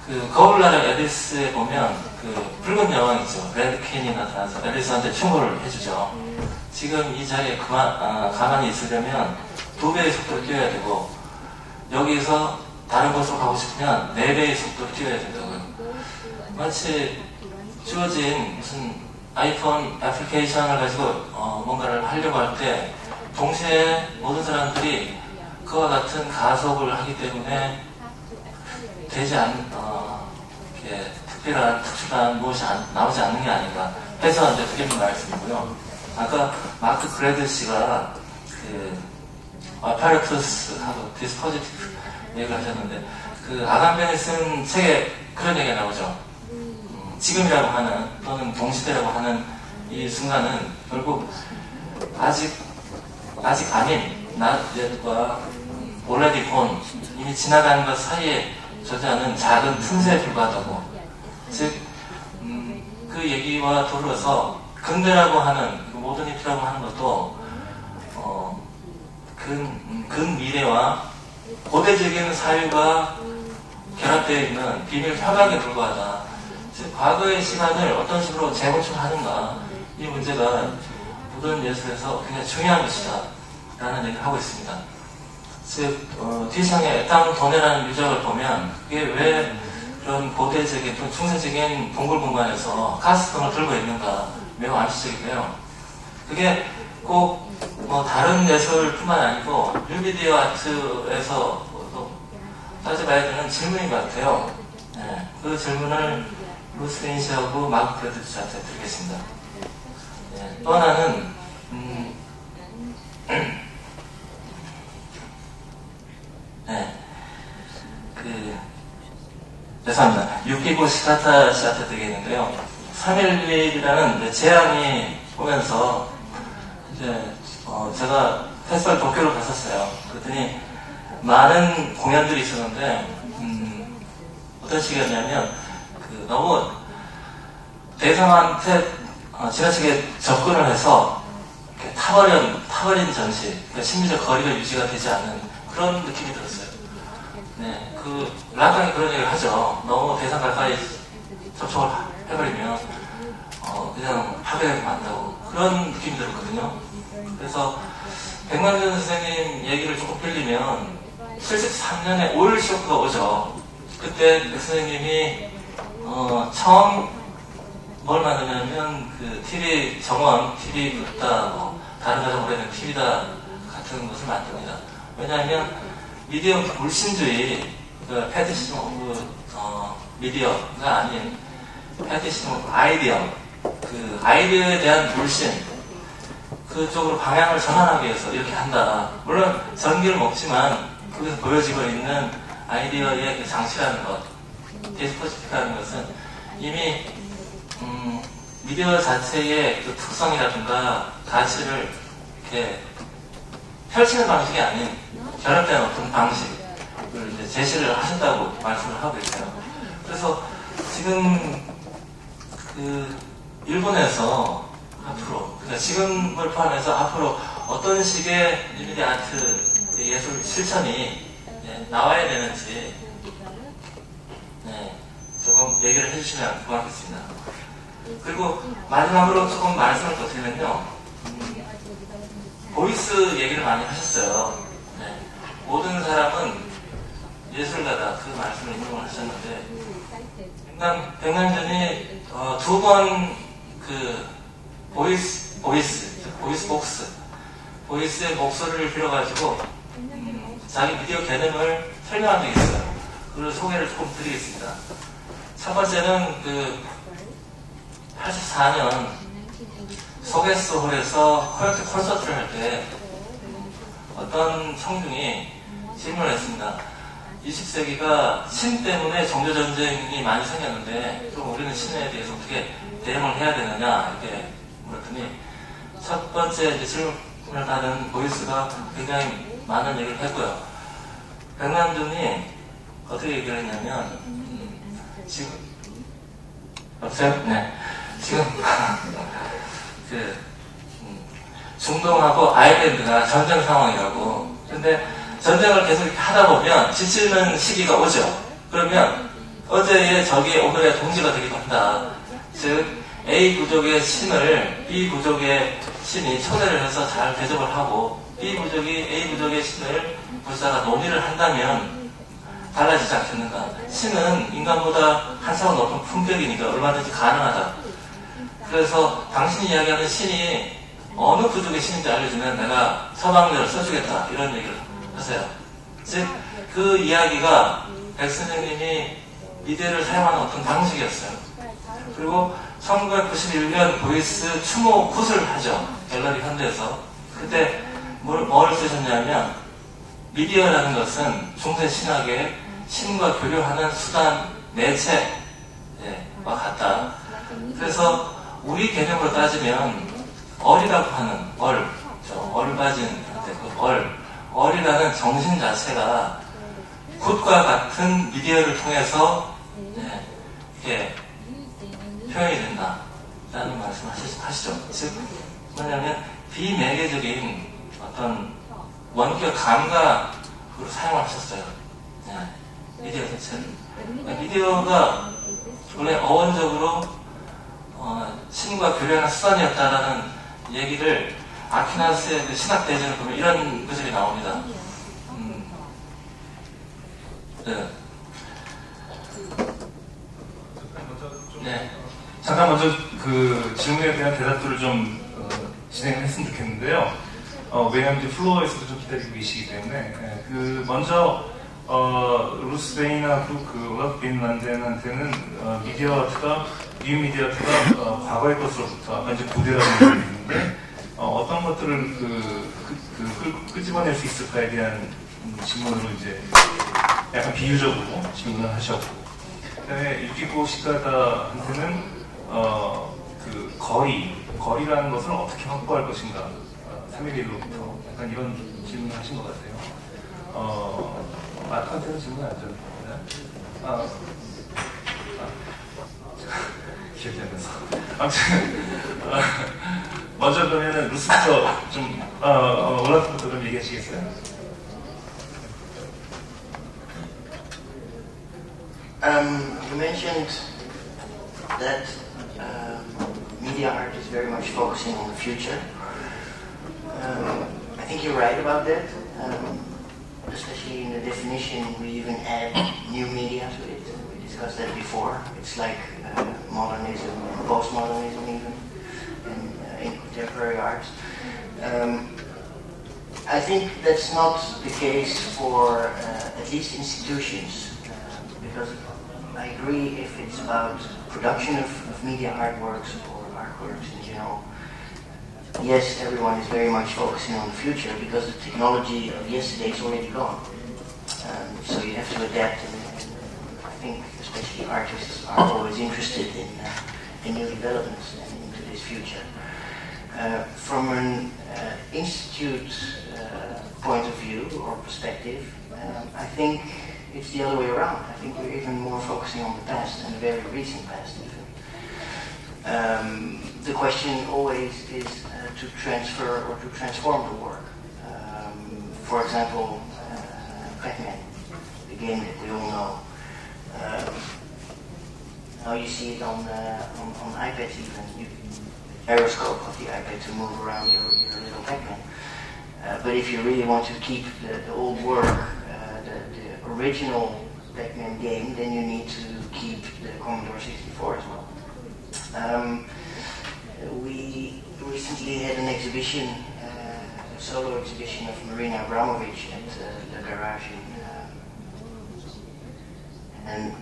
Speaker 8: 그 거울나라 앨리스에 보면 그 붉은 여왕 있죠. 레드 퀸이 나타나서 앨리스한테 충고를 해주죠. 지금 이 자리에 가만히 있으려면 2배의 속도를 뛰어야 되고 여기서 다른 곳으로 가고 싶으면 4배의 속도를 뛰어야 된다고요. 마치 주어진 무슨 아이폰 애플리케이션을 가지고 뭔가를 하려고 할 때 동시에 모든 사람들이 그와 같은 가속을 하기 때문에 되지 이렇게 특출한 무엇이 나오지 않는 게 아닌가 해서 이제 드리는 말씀이고요. 아까 마크 그레드 씨가 그 아파르투스하고 디스포지티브 얘기를 하셨는데 그 아담벤이 쓴 책에 그런 얘기가 나오죠. 지금이라고 하는 또는 동시대라고 하는 이 순간은 결국 아직 아닌 not yet과 already gone 이미 지나가는 것 사이에 존재하는 작은 틈새에 불과하다고. 즉 그 얘기와 더불어서 근대라고 하는 모더니티라고 하는 것도 근미래와 고대적인 사유가 결합되어 있는 비밀 협약에 불과하다. 즉 과거의 시간을 어떤 식으로 재건축하는가 이 문제가 모던 예술에서 굉장히 중요한 것이다 라는 얘기를 하고 있습니다. 즉 뒤상에 땅 도네라는 유적을 보면 그게 왜 그런 고대적인 또 중세적인 동굴 공간에서 가스통을 들고 있는가 매우 암시적인데요. 그게 꼭 뭐 다른 예술뿐만 아니고 뉴미디어 아트에서 따져봐야 되는 질문인 것 같아요. 네, 그 질문을 루스레인 씨하고 마크 그레드 씨한테 드리겠습니다. 네, 또 하나는 네, 죄송합니다. 유키고 시카타 씨한테 드리겠는데요. 3.11이라는 재앙이 오면서 이제 제가 페스티벌 도쿄를 갔었어요. 그랬더니 많은 공연들이 있었는데 어떤 식이었냐면 너무 대상한테 지나치게 접근을 해서 이렇게 타버린 전시, 그러니까 심리적 거리가 유지가 되지 않는 그런 느낌이 들었어요. 네, 락강이 그런 얘기를 하죠. 너무 대상 가까이 접촉을 해버리면 그냥 파괴하게 만다고 그런 느낌이 들었거든요. 그래서 백만전 선생님 얘기를 조금 빌리면 73년에 오일 쇼크가 오죠. 그때 백 선생님이 처음 뭘 만드냐면 그 TV 정원, TV 같다, 다른 가장 오래된 TV다 같은 것을 만듭니다. 왜냐하면 미디어 불신주의, 그 패티시즘 오브 미디어가 아닌 패티시즘 오브 아이디어, 그 아이디어에 대한 불신, 그쪽으로 방향을 전환하기 위해서 이렇게 한다. 물론 전기를 먹지만 거기서 보여지고 있는 아이디어의 그 장치라는 것, 디스포지티브라는 것은 이미 미디어 자체의 그 특성이라든가 가치를 이렇게 펼치는 방식이 아닌 결합된 어떤 방식을 이제 제시를 하신다고 말씀을 하고 있어요. 그래서 지금 일본에서 앞으로, 그러니까 지금을 포함해서 앞으로 어떤 식의 뉴미디어 아트 예술 실천이 나와야 되는지 조금 얘기를 해주시면 고맙겠습니다. 그리고 마지막으로 조금 말씀을 더 드리면요. 보이스 얘기를 많이 하셨어요. 모든 사람은 예술가다 그 말씀을 인용을 하셨는데 백남준이 두 번 그 보이스의 목소리를 빌어가지고 자기 미디어 개념을 설명한 적이 있어요. 그걸 소개를 조금 드리겠습니다. 첫 번째는 그 84년 소게스홀에서 콘서트를 할 때 어떤 청중이 질문을 했습니다. 20세기가 신 때문에 종교전쟁이 많이 생겼는데 그럼 우리는 신에 대해서 어떻게 대응을 해야 되느냐 이렇게 물었더니 첫 번째 이제 질문을 받은 보이스가 굉장히 많은 얘기를 했고요. 백남준이 어떻게 얘기를 했냐면 지금 여보세요? 네. 지금 중동하고 아일랜드가 전쟁 상황이라고. 근데 전쟁을 계속 이렇게 하다 보면 지치는 시기가 오죠. 그러면 어제의 적이 오늘의 동지가 되기도 한다. 즉 A 부족의 신을 B 부족의 신이 초대를 해서 잘 대접을 하고 B 부족이 A 부족의 신을 불사가 논의를 한다면 달라지지 않겠는가. 신은 인간보다 한 차원 높은 품격이니까 얼마든지 가능하다. 그래서 당신이 이야기하는 신이 어느 부족의 신인지 알려주면 내가 서방대를 써주겠다 이런 얘기를 하세요. 즉 그 이야기가 백 선생님이 미디어를 사용하는 어떤 방식이었어요. 그리고 1991년 보이스 추모 굿을 하죠. 갤러리 현대에서. 그때 뭘 쓰셨냐면 미디어라는 것은 중세 신학의 신과 교류하는 수단, 매체와 같다. 그래서 우리 개념으로 따지면 얼이라고 하는 얼빠진 얼이라는 정신 자체가 굿과 같은 미디어를 통해서 이렇게 표현이 된다라는 말씀을 하시죠. 즉 뭐냐면 비매개적인 어떤 원격 감각으로 사용을 하셨어요. 미디어 자체를. 미디어가 원래 어원적으로 신과 교류하는 수단이었다라는 얘기를 아퀴나스의 그 신학대전을 보면 이런 구절이 나옵니다.
Speaker 2: 네. 잠깐 먼저 그 질문에 대한 대답들을 좀 진행을 했으면 좋겠는데요. 왜냐하면 이제 플로어에서도 좀 기다리고 계시기 때문에 그 먼저 루스베인하고 그 올라프 빈란덴한테는 미디어아트가 뉴 미디어아트가 과거의 것으로부터 아까 이제 고대라는 얘기가 있는데 어떤 것들을 끄집어낼 수 있을까에 대한 질문으로 이제 약간 비유적으로 질문을 하셨고, 그다음에 유키코 시카다한테는 그 거리라는 것을 어떻게 확보할 것인가, 3.11로부터 약간 이런 질문을 하신 것 같아요. 마크한테는 질문 안 드렸나요? 기억이 안 나서. 아무튼 먼저 그러면은 루스부터 좀 올라프부터 좀 얘기하시겠어요?
Speaker 5: You mentioned that media art is very much focusing on the future. I think you're right about that. Especially in the definition, we even add new media to it. We discussed that before. It's like modernism, postmodernism even, in contemporary art. I think that's not the case for at least institutions, because I agree if it's about production of media artworks or artworks in general. Yes, everyone is very much focusing on the future because the technology of yesterday is already gone. So you have to adapt, and I think especially artists are always interested in new developments and into this future. From an institute point of view or perspective, I think it's the other way around. I think we're even more focusing on the past, and the very recent past even. The question always is to transfer or to transform the work. For example, Pac-Man, the game that we all know. Now you see it on iPads even. Gyroscope of the iPad to move around your little Pac-Man. But if you really want to keep the old work, the original Pac-Man game, then you need to keep the Commodore 64 as well. We recently had an exhibition, a solo exhibition of Marina Abramovic at the garage and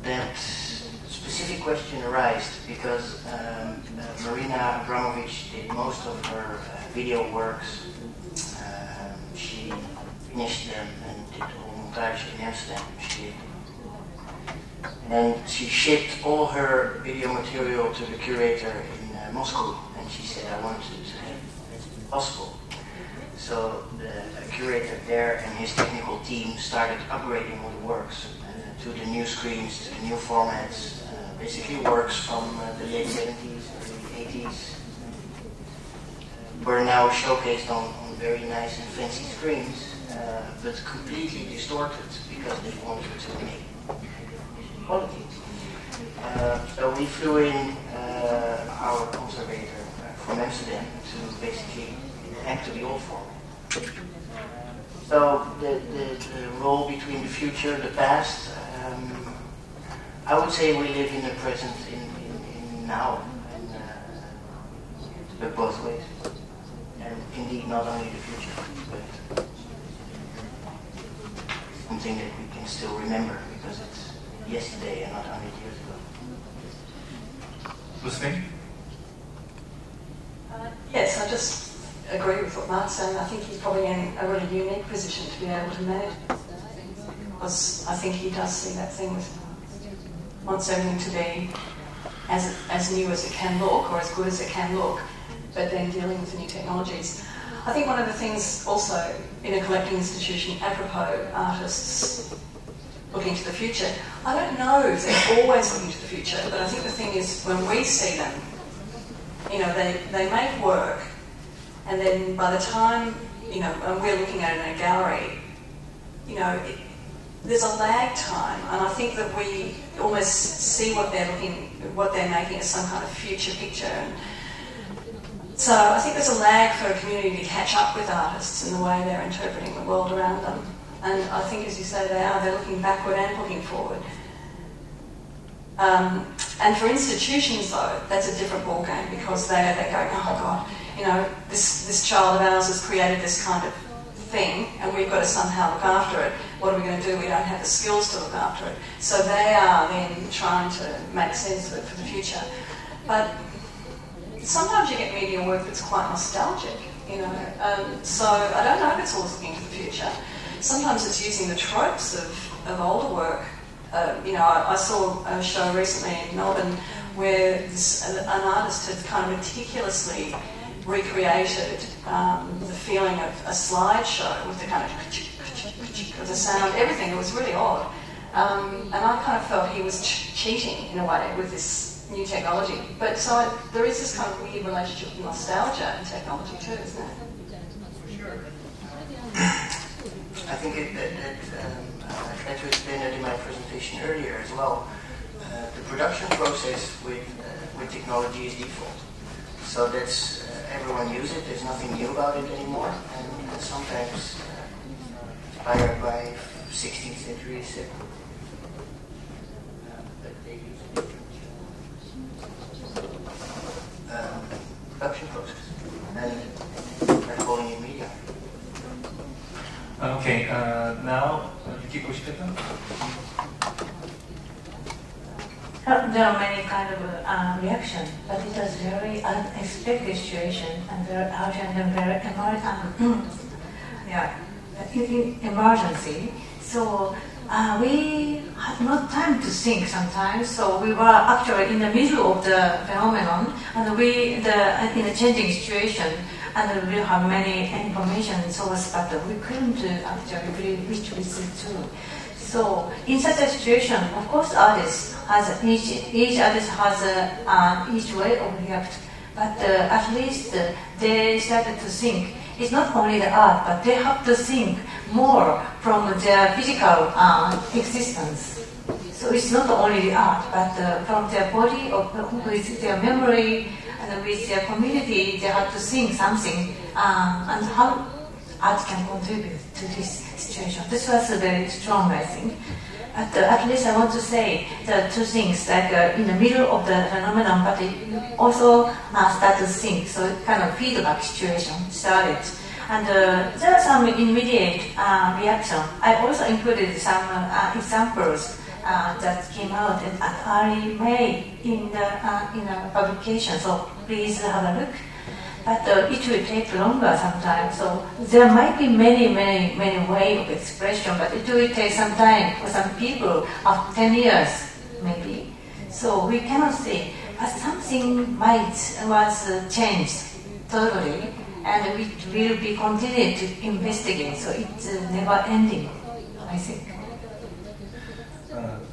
Speaker 5: that specific question arose because Marina Abramovic did most of her video works. She finished them and did all montage in Amsterdam. And she shipped all her video material to the curator in Moscow, and she said, I want to have it as possible. So the curator there and his technical team started upgrading all the works to the new screens, to the new formats, basically works from the late 70s, early 80s, were now showcased on very nice and fancy screens, but completely distorted because they wanted to make quality. So we flew in our conservator from Amsterdam to basically hack to the old format. So the role between the future and the past, I would say we live in the present, in now, and but both ways. And indeed not only the future, but something that we can still remember because it's yesterday and not 100 years ago.
Speaker 2: Lucy?
Speaker 4: Yes, I just agree with what Mark's saying. I think he's probably in a really unique position to be able to manage it. Because I think he does see that thing with wants everything to be as new as it can look or as good as it can look, but then dealing with the new technologies. I think one of the things also in a collecting institution, apropos artists looking to the future, I don't know if they're always looking to the future, but I think the thing is when we see them, you know, they make work, and then by the time, you know, and we're looking at it in a gallery, you know, there's a lag time, and I think that we almost see what they're making as some kind of future picture. And so I think there's a lag for a community to catch up with artists in the way they're interpreting the world around them. And I think, as you say, they're looking backward and looking forward. And for institutions, though, that's a different ballgame because they're going, oh God, you know, this child of ours has created this kind of thing, and we've got to somehow look after it. What are we going to do? We don't have the skills to look after it. So they are then trying to make sense of it for the future. But sometimes you get media work that's quite nostalgic, you know. So I don't know if it's always looking to the future. Sometimes it's using the tropes of older work. You know, I saw a show recently in Melbourne where an artist had kind of meticulously recreated the feeling of a slideshow with the kind of the sound, everything. It was really odd. And I kind of felt he was cheating in a way with this new technology. But so there is this kind of weird relationship with nostalgia and technology too, isn't it?
Speaker 5: For sure. I think that I tried to explain that in my presentation earlier as well. The production process with technology is default. So that's everyone uses it. There's nothing new about it anymore, and sometimes inspired by 16th century but they use a different production process, and they're calling it media.
Speaker 2: Okay, now Vicky Kushpeta.
Speaker 6: There are many kind of reactions, but it was very unexpected situation and very urgent and very emergency. So we had not time to think sometimes. So we were actually in the middle of the phenomenon, and in a changing situation, and we have many information sources, but we couldn't actually really reach with it too. So in such a situation, of course, each artist has each way of react, but at least they started to think. It's not only the art, but they have to think more from their physical existence. So it's not only the art, but from their body, or with their memory, and with their community, they have to think something, and how art can contribute to this situation. This was very strong, I think. But at least I want to say the two things, like in the middle of the phenomenon, but you also start to think, so kind of feedback situation started. And there are some immediate reaction. I also included some examples that came out at early May in a publication, so please have a look. But it will take longer sometimes, so there might be many ways of expression, but it will take some time for some people, of 10 years maybe. So we cannot say, but something might was changed totally, and we will be continued to investigate, so it's never ending, I think.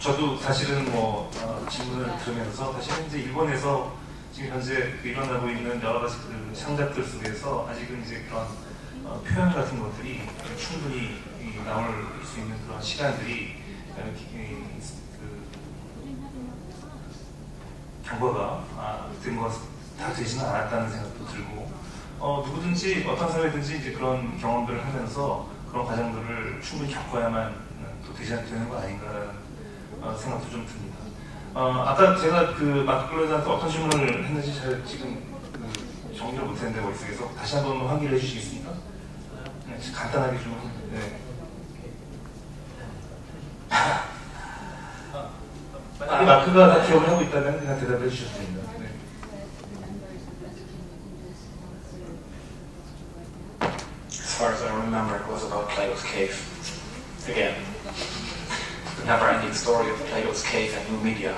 Speaker 2: 저도 사실은 질문을 들으면서 사실은 이제 일본에서 지금 현재 일어나고 있는 여러 가지 그 창작들 속에서 아직은 이제 그런 표현 같은 것들이 충분히 나올 수 있는 그런 시간들이 경과가 다 되지는 않았다는 생각도 들고 누구든지 어떤 사람이든지 이제 그런 경험들을 하면서 그런 과정들을 충분히 겪어야만 또 되는 거 아닌가라는 생각도 좀 듭니다. 아까 제가 그 마크 클로드한테 어떤 질문을 했는지 잘 지금 정리를 못했는데 머릿속에서 다시 한번 확인을 해주시겠습니까? 네, 간단하게 좀. 네. 만약에 마크가 다 기억을 하고 있다면 그냥 대답해 주셔도 됩니다. 네.
Speaker 7: As far as I remember, it was about Plato's cave. Again. The never-ending story of Plato's cave and new media.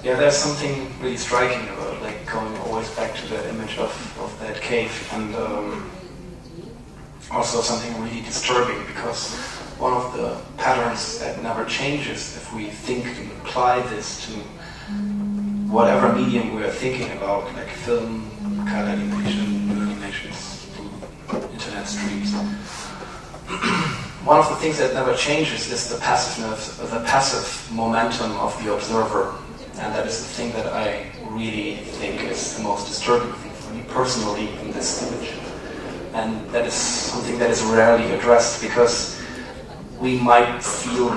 Speaker 7: Yeah, there's something really striking about like going always back to that image of that cave, and also something really disturbing, because one of the patterns that never changes, if we think and apply this to whatever medium we are thinking about, like film, color animation, animations, internet streams. One of the things that never changes is the passiveness, the passive momentum of the observer, and that is the thing that I really think is the most disturbing thing for me personally in this image. And that is something that is rarely addressed, because we might feel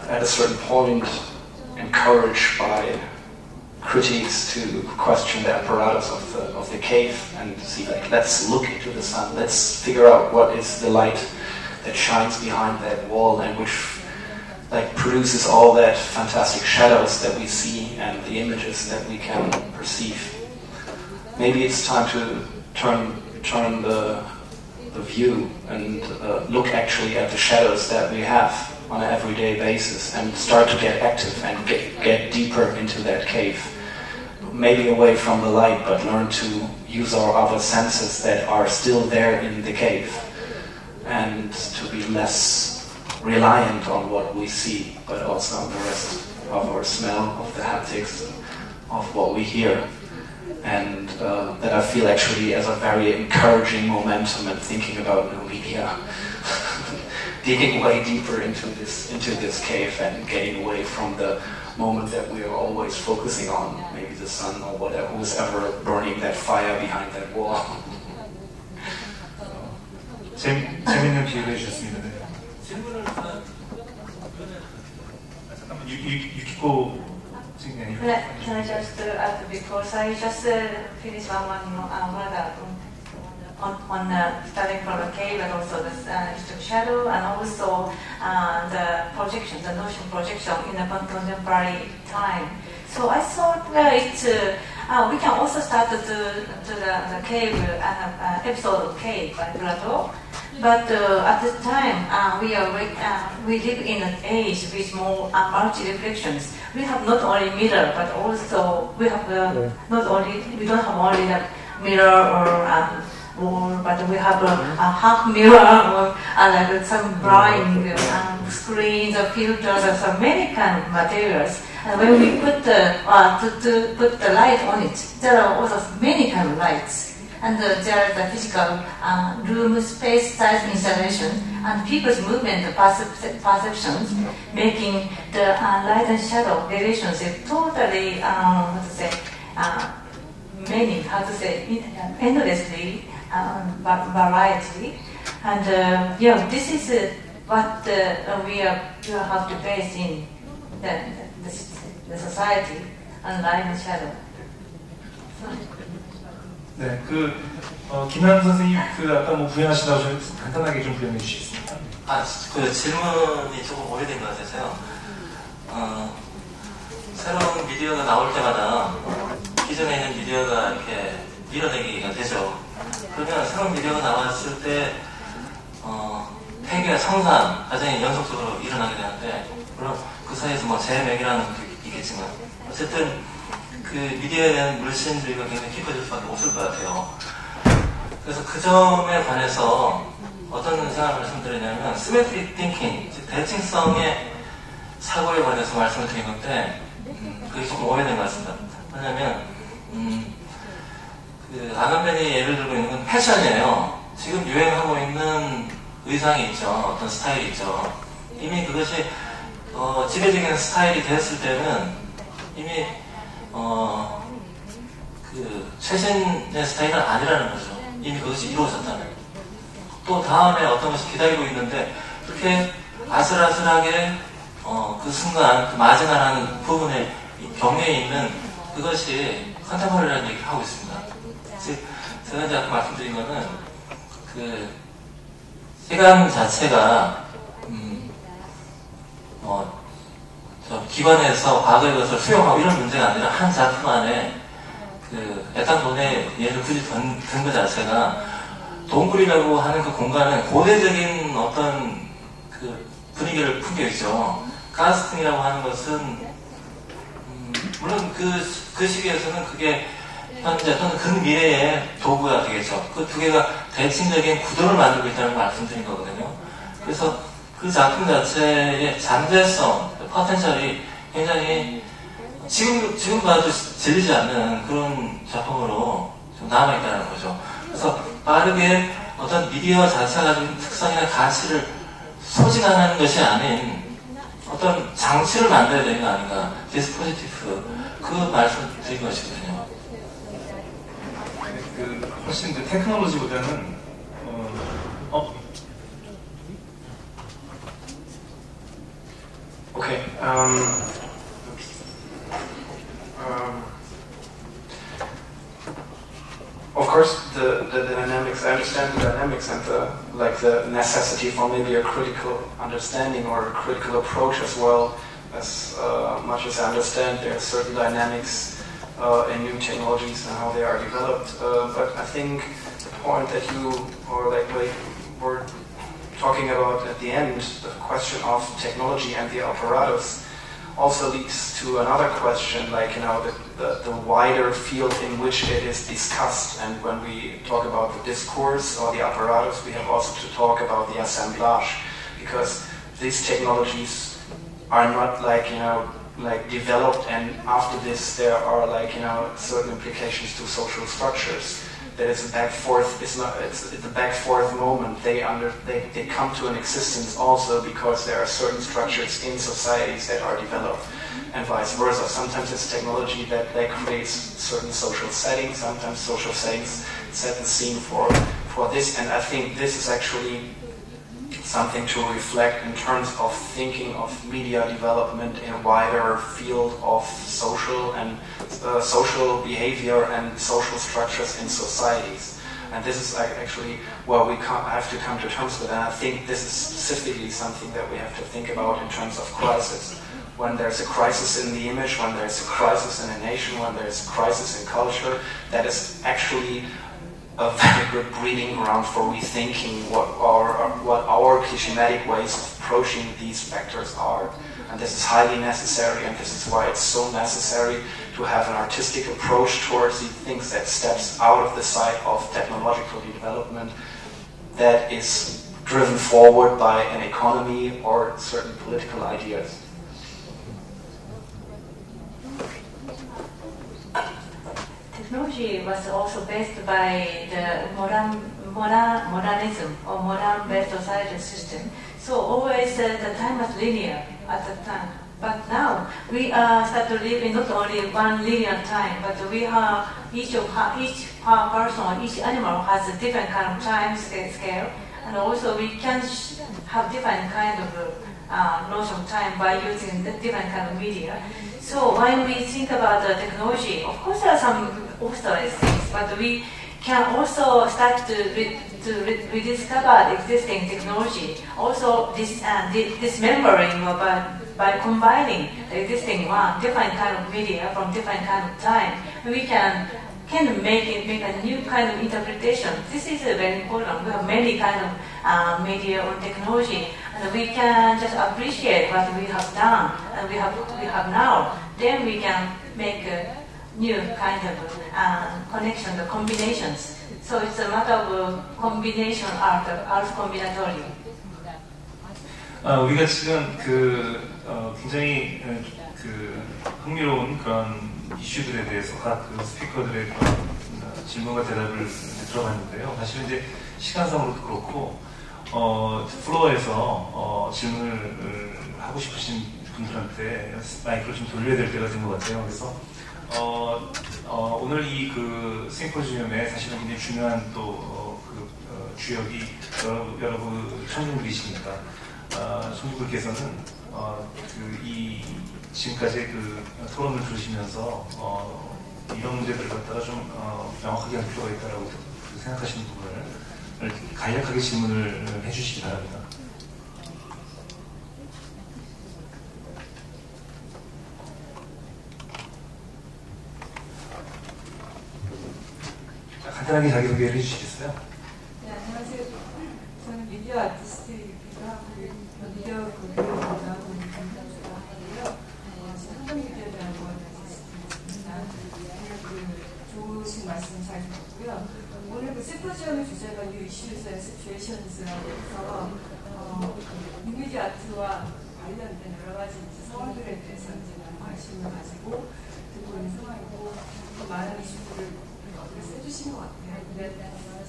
Speaker 7: at a certain point encouraged by critics to question the apparatus of the cave and see, like, let's look into the sun, let's figure out what is the light that shines behind that wall and which like produces all that fantastic shadows that we see and the images that we can perceive. Maybe it's time to turn the view and look actually at the shadows that we have on an everyday basis and start to get active and get deeper into that cave. Maybe away from the light, but learn to use our other senses that are still there in the cave, and to be less reliant on what we see, but also on the rest of our smell, of the haptics, of what we hear. And that I feel actually as a very encouraging momentum and thinking about new media. Digging way deeper into this cave and getting away from the moment that we are always focusing on, maybe the sun or whatever, who's ever burning that fire behind that wall.
Speaker 2: 재밌는 기회를 주셨습니다. 네. 질문을 잠깐만 유키코
Speaker 6: Can I just add, because I just finished one on starting from the cave, and also the shadow, and also the projection, the notion projection in the contemporary time. So I thought it's we can also start to the cave episode of Cave by Plato. But at the time, we live in an age with more multi-reflections. We have not only mirror, but also we have we don't have only the mirror or but we have a half mirror or like some blind screens or filters or so many kind of materials. And when we put to put the light on it, there are also many kind of lights. And there are the physical room, space, size installation, and people's movement perceptions, making the light and shadow relationship totally, endlessly variety. And this is what we have to face in the society and life in shadow.
Speaker 2: 네, 김한 선생님 아까 뭐 부연하시다고 좀 간단하게 좀 부연해 주시겠습니까?
Speaker 8: 그 질문이 조금 오래된 것 같아서요. 새로운 미디어가 나올 때마다 기존에 있는 미디어가 이렇게 밀어내기가 되죠. 그러면 새로운 미디어가 나왔을 때 폐기와 성장 과정이 연속적으로 일어나게 되는데, 물론 그 사이에서 뭐 재매기라는 것도 있겠지만 어쨌든 그 미디어에 대한 물씬주의가 굉장히 깊어질 수밖에 없을 것 같아요. 그래서 그 점에 관해서 어떤 생각을 말씀드리냐면 symmetric thinking, 즉 대칭성의 사고에 관해서 말씀을 드린 건데 그게 조금 오래된 것 같습니다. 왜냐하면 그 아간벤이 예를 들고 있는 건 패션이에요. 지금 유행하고 있는 의상이 있죠. 어떤 스타일이 있죠. 이미 그것이 지배적인 스타일이 됐을 때는 이미 그 최신의 스타일은 아니라는 거죠. 이미 그것이 이루어졌다는. 또 다음에 어떤 것이 기다리고 있는데 그렇게 아슬아슬하게 그 순간 그 마지막하는 부분에 경계에 있는 그것이 컨템포러리라는 얘기를 하고 있습니다. 즉 제가 이제 아까 말씀드린 거는 그 시간 자체가 기관에서 과거의 것을 수용하고 이런 문제가 아니라 한 작품 안에 그 에탄돈의 예를 굳이 든 것 자체가 동굴이라고 하는 그 공간은 고대적인 어떤 그 분위기를 풍겨 있죠. 가스팅이라고 하는 것은 물론 그 시기에서는 그게 현재 또는 근미래의 도구가 되겠죠. 그 두 개가 대칭적인 구도를 만들고 있다는 걸 말씀드린 거거든요. 그래서 그 작품 자체의 잠재성, 포텐셜이 굉장히 지금 봐도 질리지 않는 그런 작품으로 좀 남아있다는 거죠. 그래서 빠르게 어떤 미디어 자체가 가진 특성이나 가치를 소진하는 것이 아닌 어떤 장치를 만들어야 되는 거 아닌가. 디스포지티브. 그 말씀 드린 것이거든요.
Speaker 2: 훨씬 그 테크놀로지보다는
Speaker 7: Okay. Of course, the dynamics. I understand the dynamics and the necessity for maybe a critical understanding or a critical approach as well. As much as I understand, there are certain dynamics in new technologies and how they are developed. But I think the point that you were talking about at the end, the question of technology and the apparatus, also leads to another question, the wider field in which it is discussed. And when we talk about the discourse or the apparatus, we have also to talk about the assemblage, because these technologies are not developed and after this there are certain implications to social structures. That it's a back forth. It's the back forth moment. They come to an existence also because there are certain structures in societies that are developed, and vice versa. Sometimes it's technology that creates certain social settings. Sometimes social settings set the scene for this. And I think this is actually something to reflect in terms of thinking of media development in a wider field of social and social behavior and social structures in societies. And this is actually where we have to come to terms with. And I think this is specifically something that we have to think about in terms of crisis. When there's a crisis in the image, when there's a crisis in a nation, when there's a crisis in culture, that is actually a very good breeding ground for rethinking what our clishématic ways of approaching these factors are. And this is highly necessary, and this is why it's so necessary to have an artistic approach towards these things that steps out of the side of technological development that is driven forward by an economy or certain political ideas.
Speaker 6: Technology was also based by the modernism or modern-based societal system. So always the time was linear at the time. But now we start to live in not only one linear time, but we have each person or each animal has a different kind of time scale, and also we can have different kind of loss of time by using the different kind of media. So when we think about the technology, of course there are some obstacles things, but we can also start to rediscover existing technology. Also, dismembering by combining the existing one, different kind of media from different kind of time, we can make a new kind of interpretation. This is very important. We have many kind of media or technology, and we can just appreciate what we have done and we have now. Then we can make a new kind of connection, the combinations. So it's a matter of combination art combinatory.
Speaker 2: 우리가 지금 굉장히 흥미로운 그런 이슈들에 대해서 각 스피커들의 그런 질문과 대답을 들어봤는데요. 사실 이제 시간상으로도 그렇고 플로어에서 질문을 하고 싶으신 분들한테 마이크를 좀 돌려야 될 때가 된 것 같아요. 그래서 오늘 이 심포지움에 사실은 굉장히 중요한 주역이 여러분 청중들이시니까 청중들께서는 지금까지 토론을 들으시면서 이런 문제들을 갖다가 좀 명확하게 할 필요가 있다라고 생각하시는 부분을 간략하게 질문을 해주시기 바랍니다. 간단하게 자기소개를 해주시겠어요?
Speaker 9: 네, 안녕하세요. 저는 미디어 아티스트이기도 하고 미디어 교육을 하고 있는 김다주라고 하고요. 지금 한국미디어대학원 아티스트입니다. 오늘 좋으신 말씀 잘 들었고요. 오늘 심포지엄의 주제가 New Issues and Situations라고 해서 뉴미디어 아트와 관련된 여러 가지 상황들에 대해서 많은 관심을 가지고 듣고 있는 상황이고 또 많은 이슈들을 해주신 것 같아요. 근데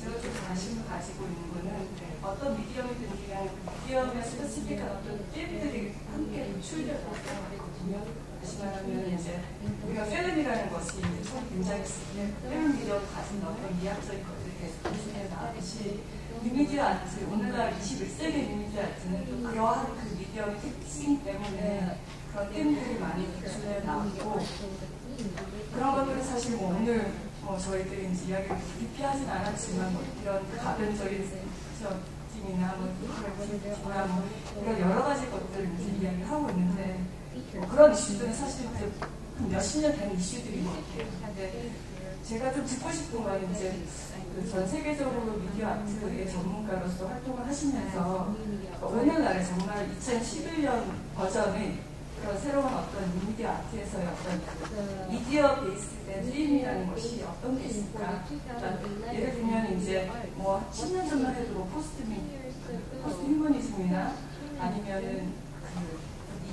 Speaker 9: 제가 좀 관심을 가지고 있는 거는 어떤 미디엄이든 미디엄의 스페시픽한 어떤 띠들이 함께 노출되고 있거든요. 다시 말하면 이제 우리가 필름이라는 것이 처음 등장했을 때 필름 미디어가 가진 어떤 미학적인 것들이 계속 노출해 나오듯이 뉴미디어 아트, 오늘날 21세기 뉴미디어 아트는 또 그러한 미디엄의 특징 때문에 그런 띠들이 많이 노출해 나오고 그런 것들은 사실 오늘 저희들이 이제 이야기를 깊이 하진 않았지만 이런 가변적인 적임이나 이런 여러 가지 것들을 이제 이야기를 하고 있는데 그런 이슈들은 사실 몇십 년 된 이슈들인 것 같아요. 근데 제가 좀 듣고 싶은 건 이제 전 세계적으로 미디어 아트의 전문가로서 활동을 하시면서 오늘날에 정말 2011년 버전의 그런 새로운 어떤 미디어 아트에서의 어떤 미디어 베이스된 필름이라는 것이 어떤 게 있을까? 그러니까 예를 들면 이제 10년 전만 해도 포스트 휴머니즘이나 아니면은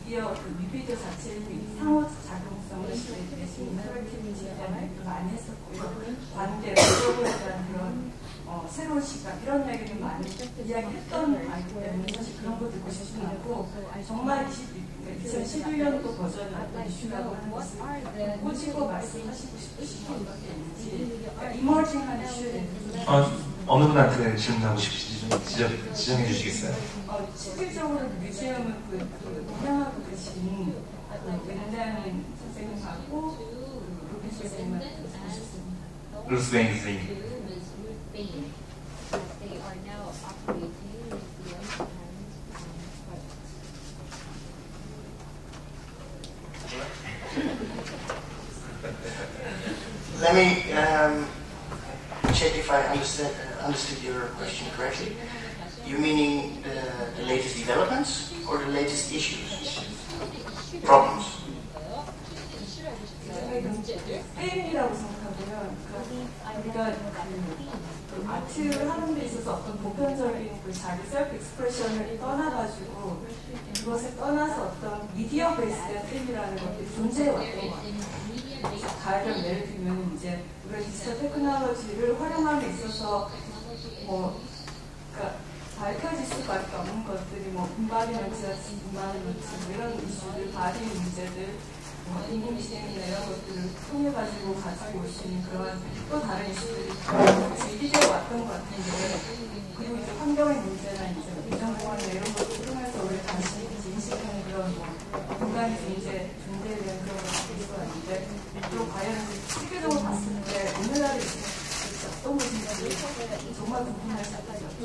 Speaker 9: 미디어 자체의 상호 작용성을 대신 인터랙티비티 때문에 많이 했었고요. 관계, 기업에 대한 그런 새로운 시각 이런 이야기를 많이 이야기했던 아이기 때문에 사실 그런 거 듣고 싶지 않고 정말 2011년도 버전의 어떤 이슈라고 하는 것을 꼬집어 말씀하시고 싶으신 어떤 게 있는지 이머징한 이슈에 대해서
Speaker 2: 어느 분한테 질문하고 싶으신지 좀 지정해 주시겠어요?
Speaker 9: 실질적으로 뮤지엄을 운영하고 계신 웬단 선생님하고 루비 선생님한테 듣고 싶습니다.
Speaker 2: 루스 베인 선생님.
Speaker 5: Let me check if I understood your question correctly. You meaning the latest developments or the latest issues? Problems?
Speaker 9: 게임이라고 생각하고요. 우리가 아트를 하는 데 있어서 어떤 보편적인 자기 셀프 익스프레션을 떠나가지고 그것을 떠나서 어떤 미디어 베이스된 게임이라는 것들이 존재해 왔던 것 같아요. 가령 예를 들면 이제 우리가 디지털 테크놀로지를 활용함에 있어서 그러니까 밝혀질 수밖에 없는 것들이 인바디먼트, 이런 이슈들, 바디 문제들, 인공지능이나 이런 것들을 통해 가지고 올 수 있는 그런 또 다른 이슈들이 같이 이기되어 왔던 것 같은데, 그리고 이제 환경의 문제나 이제 비정보나 이런 것들을 통해서 우리 다시 인식하는 그런 인간의 존재에 대한 그런 것들이 있었는데, 또 과연 세계적으로 봤을 때 오늘날의 어떤 것인지 정말 궁금할 수밖에 없어요.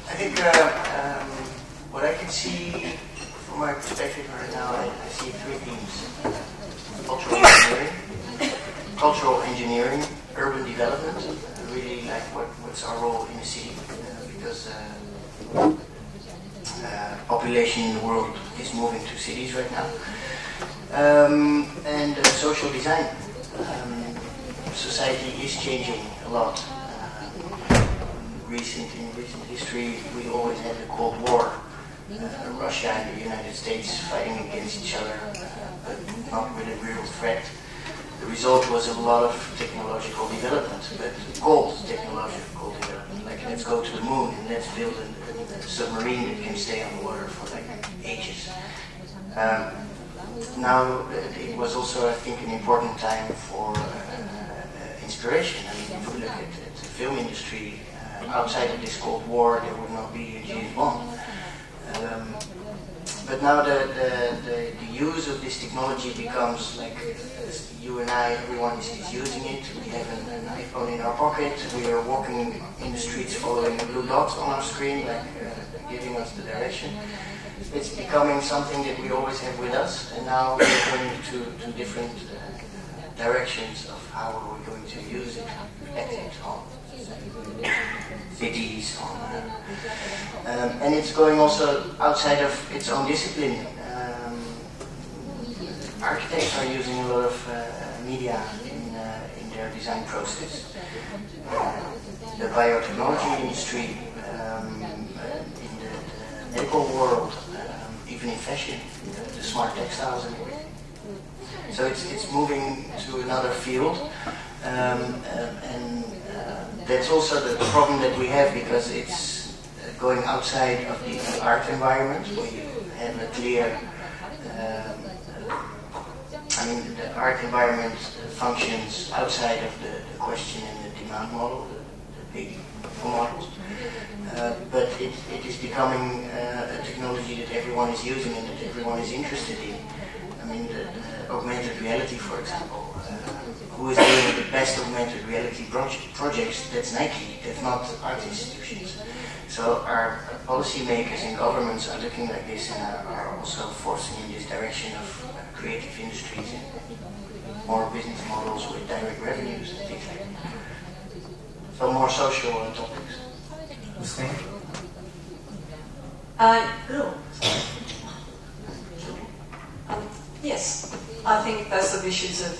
Speaker 5: I think what I can see from my perspective right now, I see three themes: cultural engineering, urban development. I really like what's our role in the city, because population in the world is moving to cities right now, and social design. Society is changing a lot. In recent history, we always had the Cold War, Russia and the United States fighting against each other, but not with a real threat. The result was a lot of technological development, but cold technological development. Like, let's go to the moon and let's build a submarine that can stay on the water for like ages. Now it was also, I think, an important time for inspiration. I mean, if we look at the film industry, outside of this Cold War, there would not be a James Bond. But now the use of this technology becomes like, you and I, everyone is using it. We have an iPhone in our pocket. We are walking in the streets following a blue dot on our screen, like giving us the direction. It's becoming something that we always have with us, and now we're going to different directions of how we're going to use it, reflect it on cities, and it's going also outside of its own discipline. Architects are using a lot of media in their design process. The biotechnology industry, in the medical world, even in fashion, the smart textiles and everything. So it's moving to another field, and that's also the problem that we have, because it's going outside of the art environment, where you have a clear, the art environment functions outside of the question and the demand model, the big models. But it is becoming a technology that everyone is using and that everyone is interested in. I mean, the augmented reality, for example. Who is doing the best augmented reality projects? That's Nike, that's not art institutions. So our policymakers and governments are looking like this and are also forcing in this direction of creative industries and more business models with direct revenues and things like that. So more social topics.
Speaker 4: Yes, I think those sort of issues of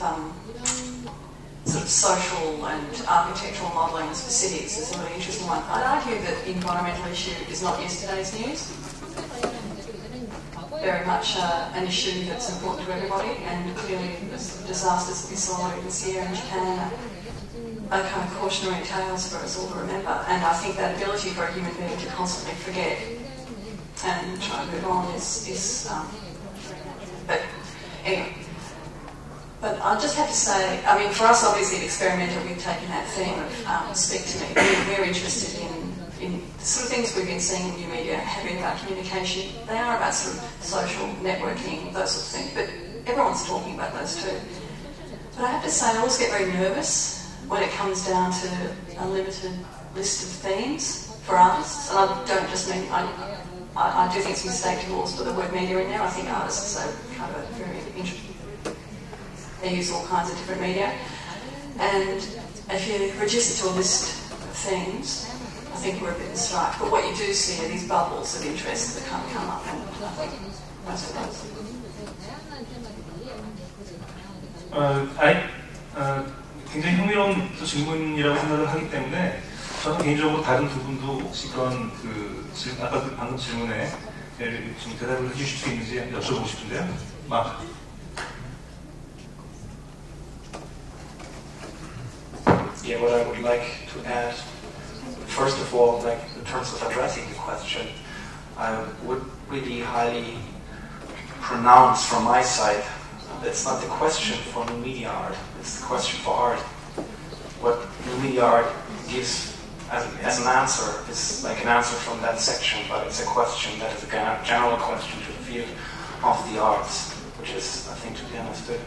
Speaker 4: sort of social and architectural modelling for cities is a really interesting one. I'd argue that the environmental issue is not yesterday's news. Very much an issue that's important to everybody, and clearly the disasters that we saw this year in Japan are kind of cautionary tales for us all to remember. And I think that ability for a human being to constantly forget and try and move on is but anyway. But I just have to say, I mean, for us, obviously, at Experimenter, we've taken that theme of Speak to Me. We're interested in the sort of things we've been seeing in new media, having about communication. They are about sort of social networking, those sorts of things. But everyone's talking about those too. But I have to say, I always get very nervous when it comes down to a limited list of themes for artists. And I don't just mean, I do think it's a mistake to always put the word media in there. I think artists are kind of very interesting. They use all kinds of different media. And if you reduce it to a list of themes, I think we're a bit mistrike. But what you do see are these bubbles of interest that kind of come up, and I think most of those.
Speaker 2: 굉장히 흥미로운 질문이라고 생각을 하기 때문에 저는 개인적으로 다른 두 분도 혹시 그런 아까 방금 질문에 좀 대답을 해주실 수 있는지 여쭤보고 싶은데요.
Speaker 10: Yeah, what I would like to add
Speaker 7: first of all, like in terms of addressing the question, I would really highly pronounce from my side, it's not the question for new media art, it's the question for art. What new media art gives as an answer is like an answer from that section, but it's a question that is a general question to the field of the arts, which is, I think, to be understood.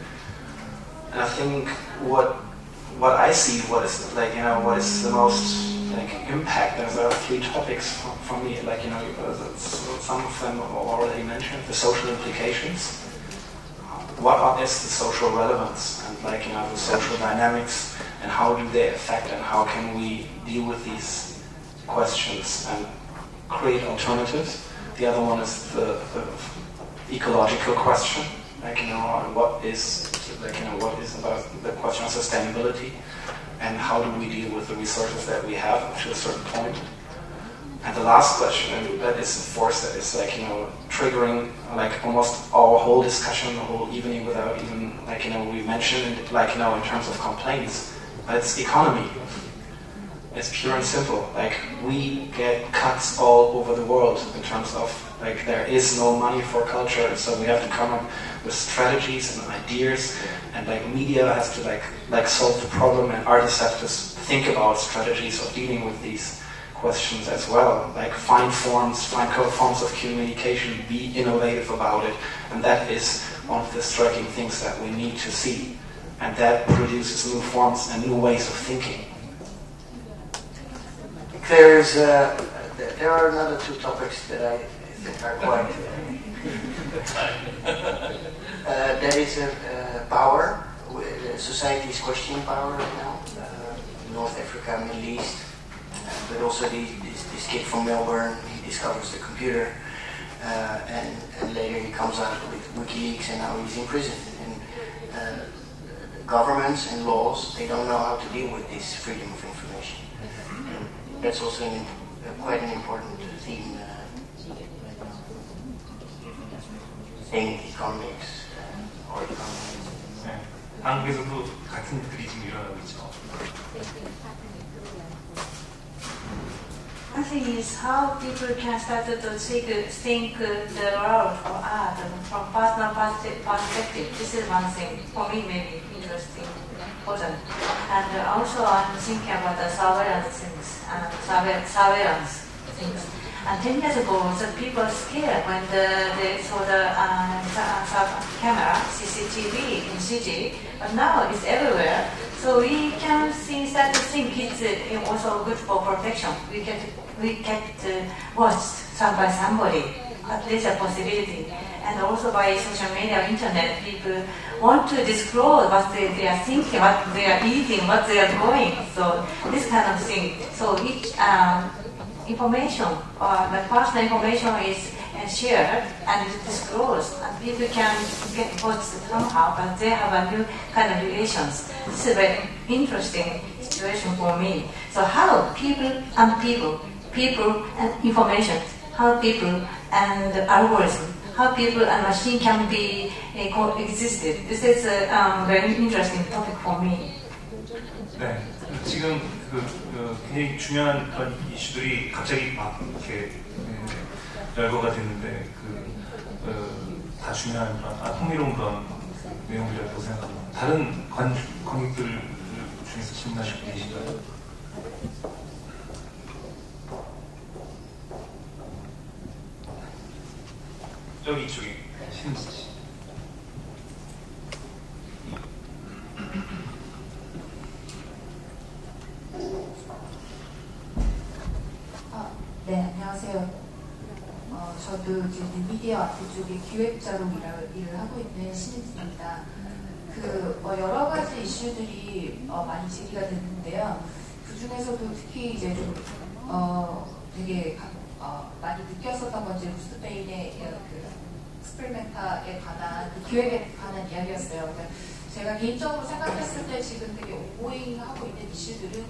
Speaker 7: And I think what I see, what is like, what is the most like impact. There are three topics for me, like some of them are already mentioned. The social implications. What is the social relevance, and like the social dynamics, and how do they affect, and how can we deal with these questions and create alternatives? The other one is the ecological question, like what is what is about the question of sustainability, and how do we deal with the resources that we have to a certain point. And the last question, and that is the force that is like triggering like almost our whole discussion, the whole evening, without even like we mentioned it, like in terms of complaints. But it's economy. It's pure and simple. Like we get cuts all over the world in terms of like there is no money for culture, so we have to come up with strategies and ideas, and like media has to like solve the problem, and artists have to think about strategies of dealing with these questions as well. Like find forms of communication, be innovative about it, and that is one of the striking things that we need to see, and that produces new forms and new ways of thinking.
Speaker 5: There are another two topics that I think are quite. There is power. Society is questioning power right now. North Africa, Middle East, but also this kid from Melbourne. He discovers the computer, and later he comes out with WikiLeaks, and now he's in prison. And governments and laws, they don't know how to deal with this freedom of information. And that's also quite an important theme in economics or economics.
Speaker 2: 한국에서도 같은 일들이 지금 일어나고 있죠.
Speaker 6: One thing is how people can start to think the world or art from personal perspective. This is one thing for me, maybe interesting, important. And also I'm thinking about the surveillance things. And 10 years ago, the people scared when they saw the camera, CCTV in city, but now it's everywhere. So we can start to think it's also good for protection. We kept watched by somebody, at least a possibility. And also by social media, internet, people want to disclose what they are thinking, what they are eating, what they are doing. So this kind of thing. So each information, like personal information is shared and disclosed, and people can get watched somehow, but they have a new kind of relations. This is a very interesting situation for me. So how people and information, how people and algorithm, how people and machine can be coexisted. This is a very interesting topic for me.
Speaker 2: 네, 지금 굉장히 중요한 그런 이슈들이 갑자기 막 이렇게 열거가 됐는데 다 중요한 그런 흥미로운 그런 내용들이라고 생각합니다. 다른 관객들 중에서 질문하실 분 계신가요? 저기 이쪽에 신지 씨.
Speaker 10: 네, 안녕하세요. 저도 지금 미디어 아트 쪽에 기획자로 일을 하고 있는 신은지입니다. 여러 가지 이슈들이 많이 제기가 됐는데요. 그 중에서도 특히 이제 좀 되게 많이 느꼈었던 건지 루스베인의 스플멘타에 관한 기획에 관한 이야기였어요. 그러니까 제가 개인적으로 생각했을 때 지금 되게 온고잉 하고 있는 이슈들은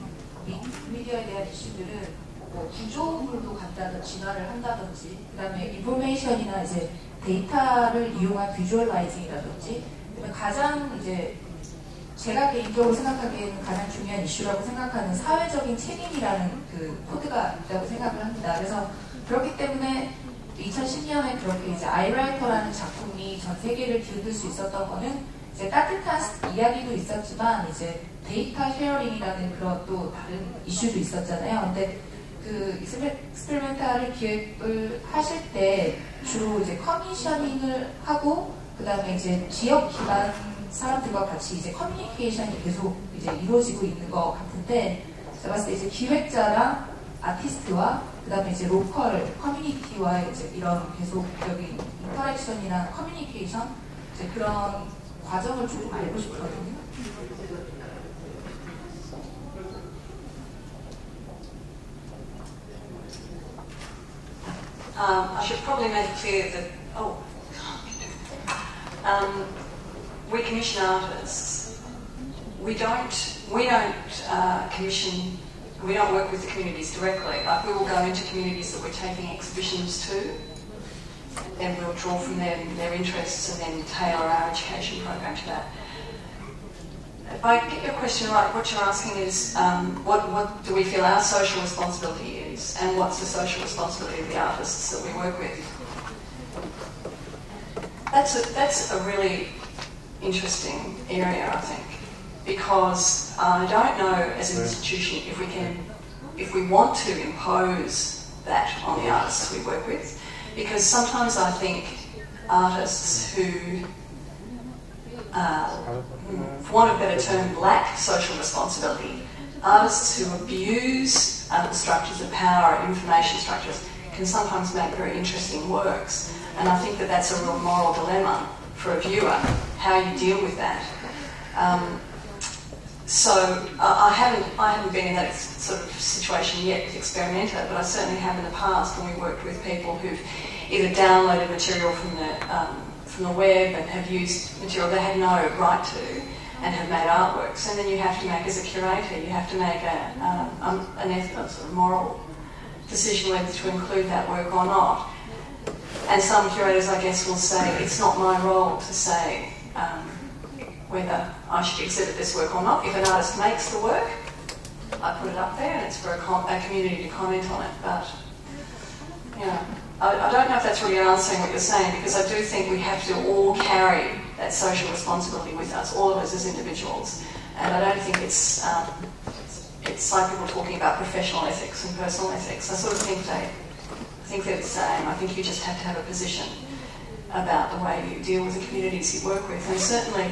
Speaker 10: 미디어에 대한 이슈들은 구조물로 간다든지 진화를 한다든지, 그 다음에 인포메이션이나 이제 데이터를 이용한 비주얼라이징이라든지, 가장 이제 제가 개인적으로 생각하기에는 가장 중요한 이슈라고 생각하는 사회적인 책임이라는 그 코드가 있다고 생각을 합니다. 그래서 그렇기 때문에 2010년에 그렇게 이제 아이라이터라는 작품이 전 세계를 기울일 수 있었던 거는 이제 따뜻한 이야기도 있었지만 이제 데이터 쉐어링이라는 그런 또 다른 이슈도 있었잖아요. 근데 그 익스페리멘탈을 기획을 하실 때 주로 이제 커미셔닝을 하고 그 다음에 이제 지역 기반 사람들과 같이 이제 커뮤니케이션이 계속 이제 이루어지고 있는 것 같은데 제가 봤을 때 이제 기획자랑 아티스트와 그 다음에 이제 로컬 커뮤니티와 이제 이런 계속적인 인터랙션이나 커뮤니케이션 이제 그런 과정을 조금 알고 싶거든요.
Speaker 4: I should probably make it clear that we commission artists. We don't commission. We don't work with the communities directly. Like we will go into communities that we're taking exhibitions to, and then we'll draw from their interests and then tailor our education program to that. If I get your question right, what you're asking is what do we feel our social responsibility is, and what's the social responsibility of the artists that we work with? That's a really interesting area, I think, because I don't know as an institution if we want to impose that on the artists we work with, because sometimes I think artists who, for want of a better term, lack social responsibility, artists who abuse the structures of power, information structures, can sometimes make very interesting works. And I think that that's a real moral dilemma for a viewer, how you deal with that. So I haven't been in that sort of situation yet with Experimenta, but I certainly have in the past when we worked with people who've either downloaded material from the web and have used material they had no right to and have made artworks. And then you have to make, as a curator, you have to make an ethical, sort of moral decision whether to include that work or not. And some curators, I guess, will say, it's not my role to say whether I should exhibit this work or not. If an artist makes the work, I put it up there and it's for a community to comment on it. But, you know, I don't know if that's really answering what you're saying, because I do think we have to all carry that social responsibility with us, all of us as individuals. And I don't think it's like people talking about professional ethics and personal ethics. I sort of think they're the same. I think you just have to have a position about the way you deal with the communities you work with. And certainly,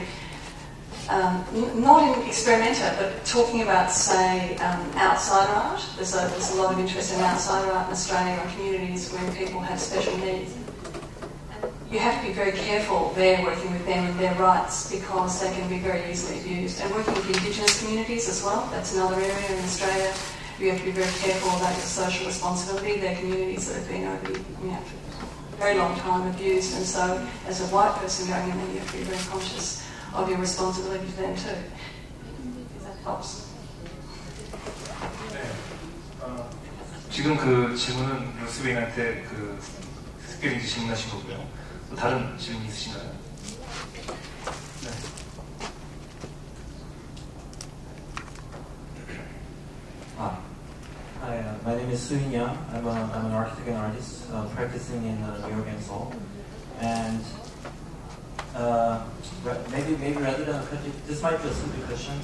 Speaker 4: not in Experimenta, but talking about, say, outsider art. There's a lot of interest in outsider art in Australia and communities where people have special needs. You have to be very careful there working with them and their rights, because they can be very easily abused. And working with Indigenous communities as well, that's another area in Australia. You have to be very careful about your social responsibility. They're communities that have been over a very long time abused, and so as a white person going in there, you have to be very conscious of your responsibility to them too. If that helps.
Speaker 2: 지금 그 질문은 루스베인한테 그 특별히 질문하신 거고요. 또 다른 질문 있으신가요? 네.
Speaker 11: Hi, my name is Soo-In Yang. I'm an architect and artist practicing in New York and Seoul. And maybe rather than a question, this might be a simple question,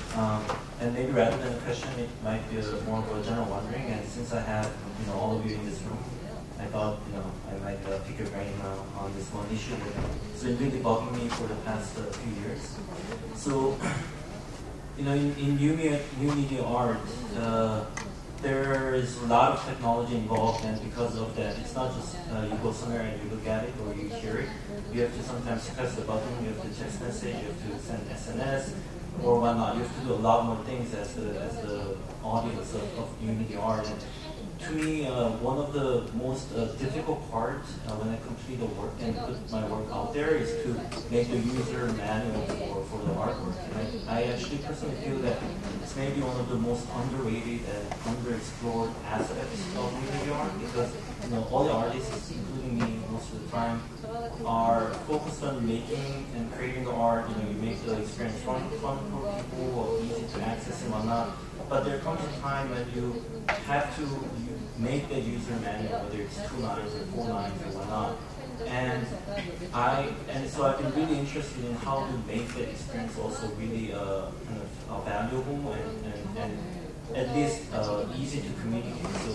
Speaker 11: and maybe rather than a question, it might be more of a general wondering. And since I have all of you in this room, I thought I might pick your brain on this one issue that's been really bugging me for the past few years. So, in new media art, there is a lot of technology involved, and because of that, it's not just you go somewhere and you look at it or you hear it. You have to sometimes press the button, you have to text message, you have to send SNS or whatnot. You have to do a lot more things as the audience of new media art. And to me, one of the most difficult parts when I complete the work and put my work out there is to make the user manual for the artwork. And I actually personally feel that it's maybe one of the most underrated and underexplored aspects of media art, because all the artists, including me, most of the time, are focused on making and creating the art. You make the experience fun for people, easy to access and whatnot. But there comes a time when you have to make the user manual, whether it's 2 lines or 4 lines or whatnot. And so I've been really interested in how to make that experience also really kind of valuable and at least easy to communicate. So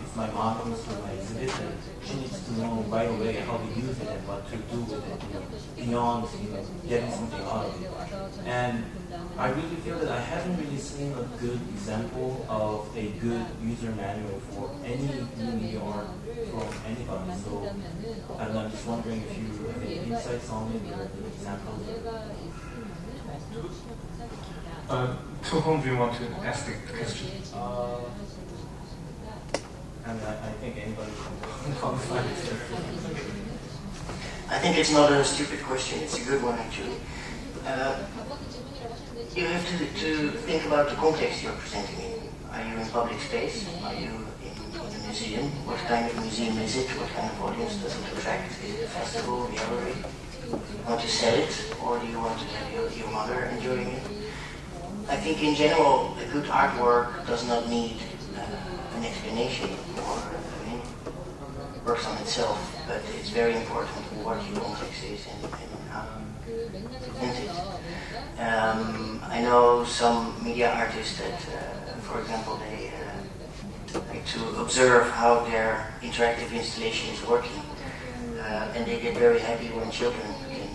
Speaker 11: if my mom comes to my exhibition, she needs to know right away how to use it and what to do with it, beyond getting something out of it. And I really feel that I haven't really seen a good example of a good user manual for any new media art from anybody. So I'm just wondering if you have any insights on it or examples.
Speaker 2: To whom do you want to ask the question?
Speaker 11: And I think anybody can find it.
Speaker 5: I think it's not a stupid question, it's a good one actually. You have to think about the context you're presenting in. Are you in public space? Are you in a museum? What kind of museum is it? What kind of audience does it attract? Is it a festival, gallery? Do you want to sell it, or do you want to have your mother enjoying it? I think in general, a good artwork does not need an explanation, or it works on itself, but it's very important what your context is and how you present it. I know some media artists that, for example, they like to observe how their interactive installation is working, and they get very happy when children can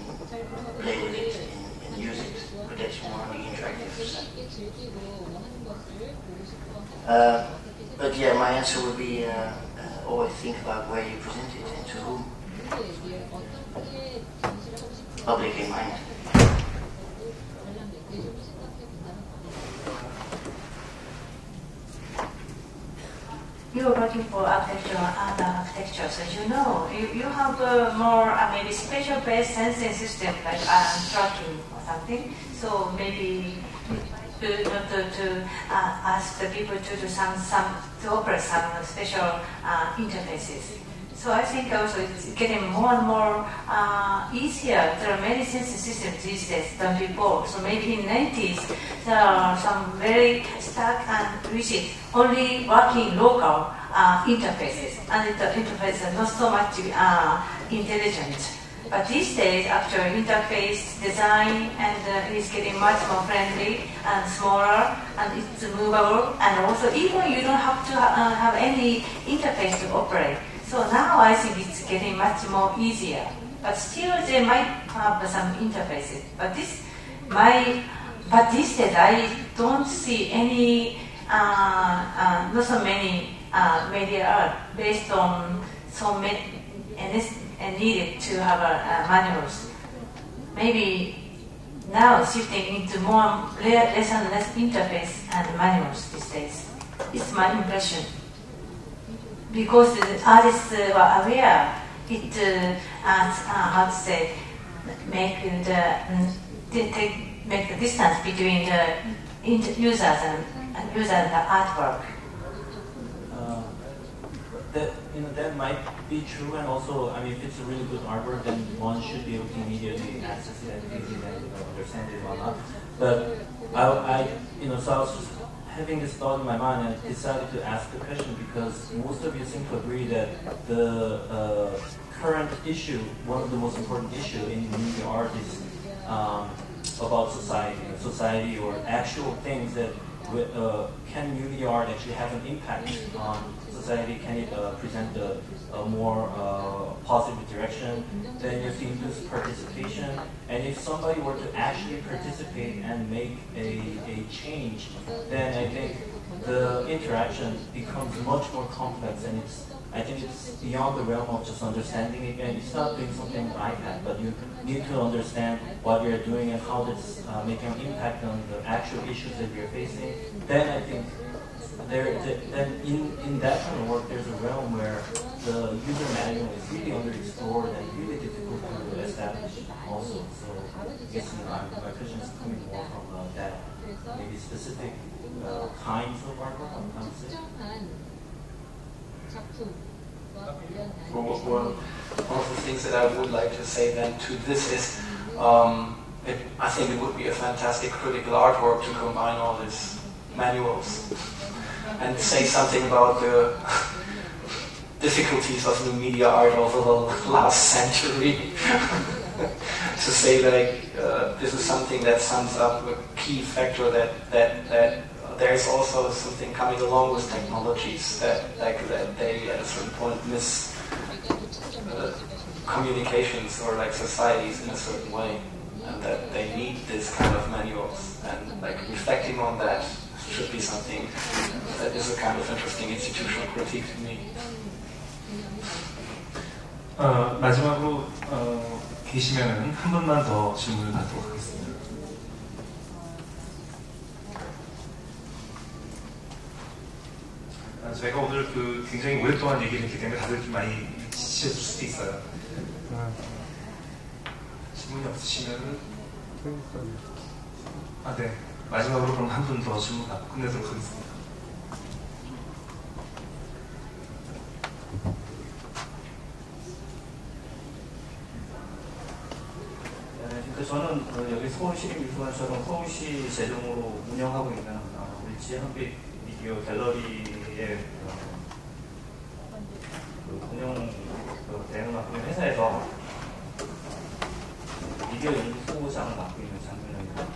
Speaker 5: play with it and use it, but that's more on the interactive side. But yeah, my answer would be always think about where you present it and to whom. Public in mind.
Speaker 6: You're working for architecture and other architecture, so you have more maybe special-based sensing system like tracking or something. So maybe to ask the people to do to operate some special interfaces. So I think also it's getting more and more easier. There are many sensing systems these days than before. So maybe in the 90s, there are some very stuck and rigid, only working local interfaces. And the interfaces are not so much intelligent. But these days, after interface design and is getting much more friendly and smaller, and it's movable, and also even you don't have to have any interface to operate. So now I think it's getting much more easier. But still they might have some interfaces. But these days I don't see any, not so many media art based on so many and needed to have manuals. Maybe now shifting into less and less interface and manuals these days. It's my impression. Because the artists were aware, how to say, make the distance between the users and the artwork.
Speaker 11: That might be true, and also, I mean, if it's a really good artwork, then one should be able to immediately access it and easily understand it or not. But so I was just having this thought in my mind, and I decided to ask the question because most of you seem to agree that the current issue, one of the most important issues in media art is about society or actual things that can media art actually have an impact on society? Can it present a more positive direction? Then you have to induce participation. And if somebody were to actually participate and make a change, then I think the interaction becomes much more complex, and I think it's beyond the realm of just understanding it. And it's not doing something on iPad, but you need to understand what you're doing and how it's making an impact on the actual issues that you're facing. Then I think then in that kind of work, there's a realm where the user manual is really underexplored and really difficult to establish also. So I guess my question is coming more from that maybe specific kinds of artwork, I would say.
Speaker 7: Well, one of the things that I would like to say then to this is I think it would be a fantastic critical artwork to combine all these manuals and say something about the difficulties of new media art over the last century. To say that this is something that sums up a key factor that there is also something coming along with technologies that they at a certain point miss communications or like societies in a certain way, and that they need this kind of manuals, and like reflecting on that should be something that is a kind of interesting institutional critique to me.
Speaker 2: 마지막으로 계시면은 한 분만 더 질문을 받도록 하겠습니다. 저희가 오늘 굉장히 오랫동안 얘기를 했기 때문에 다들 좀 많이 지치셨을 수도 있어요. 질문이 없으시면은 네. 마지막으로 그럼 한 분 더 질문 받고 끝내도록 하겠습니다.
Speaker 11: 저는 여기 서울시립미술관처럼 서울시 재정으로 운영하고 있는 일지한빛 미디어 갤러리의 운영 대응 맡고 있는 회사에서 미디어 연구소장을 맡고 있는 장면입니다.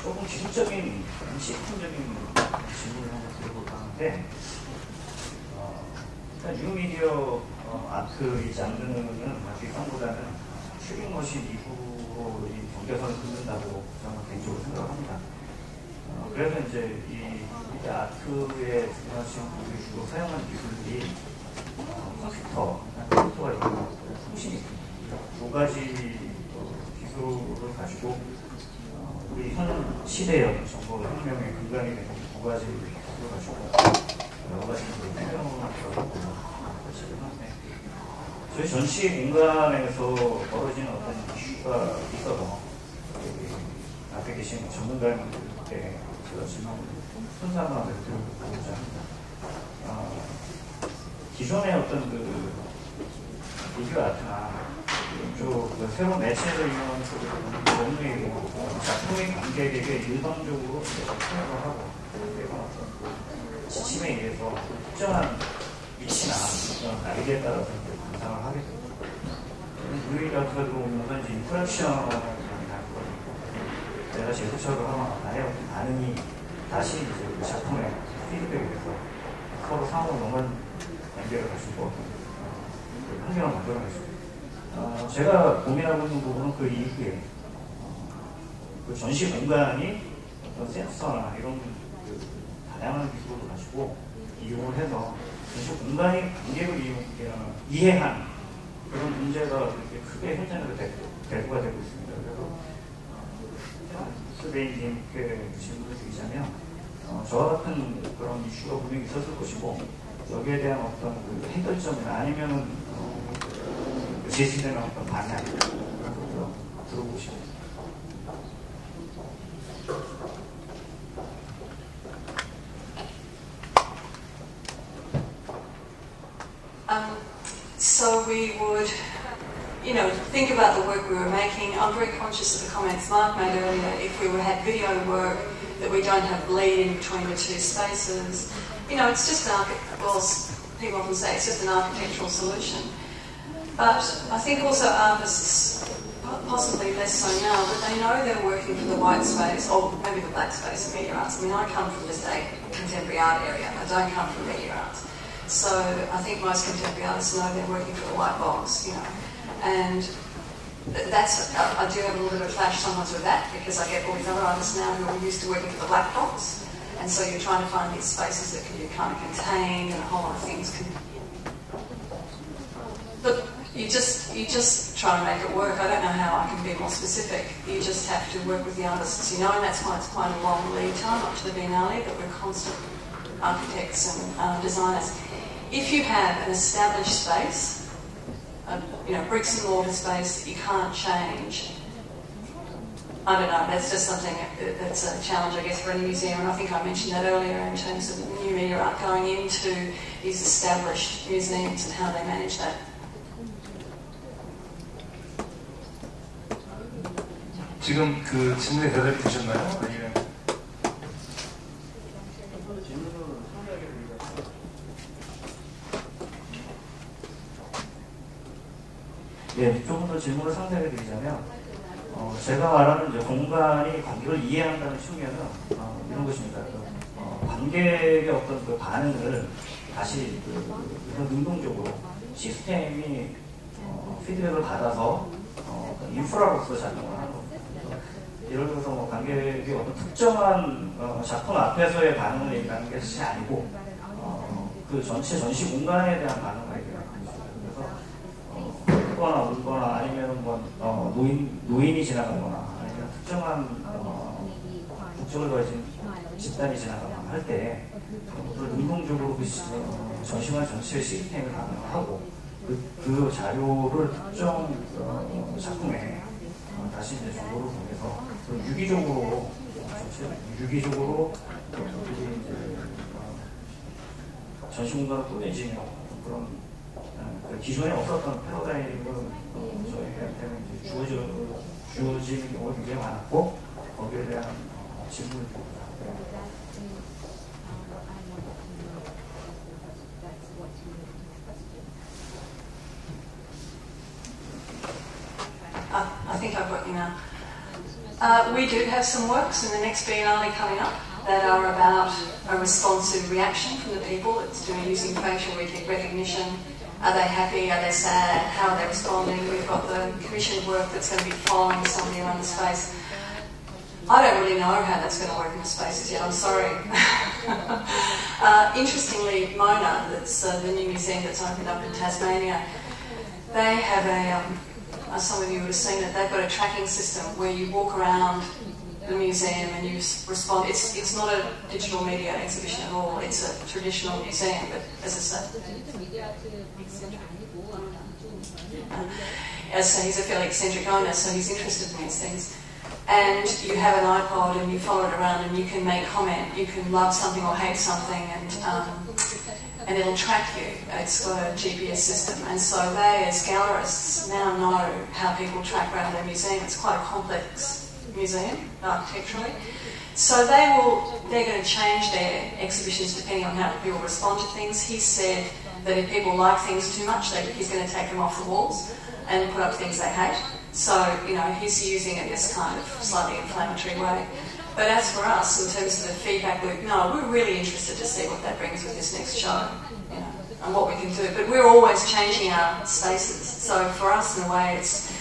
Speaker 11: 조금 기술적인, 시스템적인 질문을 한번 드려볼까 하는데 일단 뉴미디어 아트 이 장르는 비판보다는 튜링머신 이후로 이 경계선을 긋는다고 저는 개인적으로 생각합니다. 그래서 이제 이 아트의 지금 주로 사용하는 기술들이 컴퓨터가 있고 통신이 있습니다. 두 가지 기술을 가지고 우리 현 시대의 정보 혁명의 근간이 되는 두 가지 기술을 가지고 여러 가지 혁명을 하고 저희 전시 공간에서 벌어지는 어떤 이슈가 있어서 앞에 계신 전문가님께 제가 질문을 순수한 들어보고자 합니다. 기존의 어떤 미디어 아트나 새로운 매체를 이용하는 업무의 작품의 관객에게 일방적으로 표현을 하고 어떤 지침에 의해서 특정한 위치나 날개에 따라서 감상을 하게 됩니다. 우리 같은 경우는 이제 인터랙션을 내가 제스처를 하거나 나의 어떤 반응이 다시 이제 그 작품의 피드백에 대해서 서로 상호 연관 관계를 가지고 환경을 만들어낼 수 있습니다. 제가 고민하고 있는 부분은 그 이후에 그 전시 공간이 어떤 센서나 이런 다양한 기술을 가지고 이용을 해서 전시 공간이 관객을 이해한 그런 문제가 이렇게 크게 현장으로 대두가 되고 있습니다. 그래서 스베인님께 질문을 드리자면 저와 같은 그런 이슈가 분명히 있었을 것이고 여기에 대한 어떤 해결점이나 아니면 제시되는 어떤 방향 그런 것들을 들어보고 싶습니다.
Speaker 4: So we would, think about the work we were making. I'm very conscious of the comments Mark made earlier. If we had video work, that we don't have bleed in between the two spaces. It's just people often say it's just an architectural solution. But I think also artists, possibly less so now, but they know they're working for the white space, or maybe the black space of media arts. I come from this contemporary art area. I don't come from media arts. So I think most contemporary artists know they're working for the white box, and that's, I do have a little bit of clash sometimes with that, because I get all these other artists now who are used to working for the black box, and so you're trying to find these spaces that can be kind of contained and a whole lot of things can... Look, you just try to make it work. I don't know how I can be more specific. You just have to work with the artists, and that's why it's quite a long lead time up to the Biennale, that we're constantly architects and designers. If you have an established space, bricks and mortar space that you can't change, I don't know, that's just something that's a challenge, I guess, for any museum, and I think I mentioned that earlier in terms of new media art going into these established museums and how they manage that.
Speaker 2: 지금 그 질문에 대답이 되셨나요? 아니면
Speaker 12: 예, 조금 더 질문을 상세하게 드리자면, 제가 말하는 이제 공간이 관객을 이해한다는 측면은 이런 것입니다. 관객의 어떤 그 반응을 다시 능동적으로 시스템이 피드백을 받아서 인프라로서 작용을 하는 겁니다. 예를 들어서 뭐 관객이 어떤 특정한 작품 앞에서의 반응을 얘기하는 것이 아니고 그 전체 전시 공간에 대한 반응을 얘기하는 거죠. 그래서 울거나 울거나 아니면 뭐 노인이 지나가거나 아니면 특정한 국적을 가진 집단이 지나가거나 할 때 능동적으로 그 전시관 전체의 시스템을 반응을 하고 그 자료를 특정 작품에 다시 이제 정보를 보내서 유기적으로 전시 공간을 꾸며지는 그런 기존에 없었던 패러다임을 저희한테는 주어지는 경우가 굉장히 많았고 거기에 대한 질문을 드립니다.
Speaker 4: I think I've got you now. We do have some works in the next Biennale coming up that are about a responsive reaction from the people. It's doing using facial recognition. Are they happy? Are they sad? How are they responding? We've got the commissioned work that's going to be following somebody around the space. I don't really know how that's going to work in the spaces yet, I'm sorry. Interestingly, Mona, that's the new museum that's opened up in Tasmania, they have some of you would have seen it, they've got a tracking system where you walk around the museum and you respond. It's not a digital media exhibition at all, it's a traditional museum, but as I say, so he's a fairly eccentric owner, so he's interested in these things. And you have an iPod and you follow it around and you can make comment, you can love something or hate something, and it'll track you. It's got a GPS system, and so they, as gallerists, now know how people track around their museum. It's quite a complex museum architecturally. So they're going to change their exhibitions depending on how people respond to things. He's said that if people like things too much, he's going to take them off the walls and put up things they hate. So, he's using it this kind of slightly inflammatory way. But as for us, in terms of the feedback loop, no, we're really interested to see what that brings with this next show, and what we can do. But we're always changing our spaces. So for us, in a way, it's,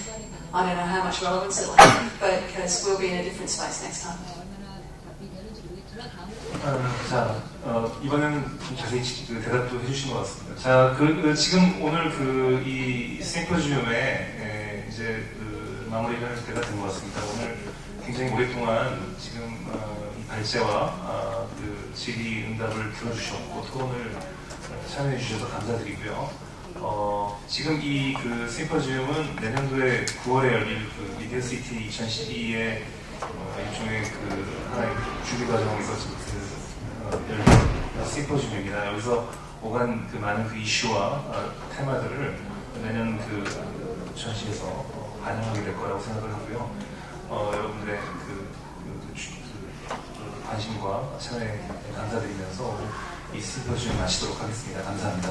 Speaker 4: I don't know how much relevance it'll have, but because we'll be in a different space next time.
Speaker 2: 자, 이번에는 좀 자세히 대답도 해주신 것 같습니다. 자, 지금 오늘 이 심포지움에 이제 마무리를 할 때가 된 것 같습니다. 오늘 굉장히 오랫동안 지금 이 발제와 질의 응답을 들어주셨고 토론을 참여해 주셔서 감사드리고요. 지금 이 심포지움은 내년도에 9월에 열릴 미디어시티 2012의 일종의 하나의 준비 과정에서 열린 심포지움입니다. 여기서 오간 많은 이슈와 테마들을 내년 전시에서 반영하게 될 거라고 생각을 하고요. 여러분들의 관심과 참여에 감사드리면서 이 심포지움 마치도록 하겠습니다. 감사합니다.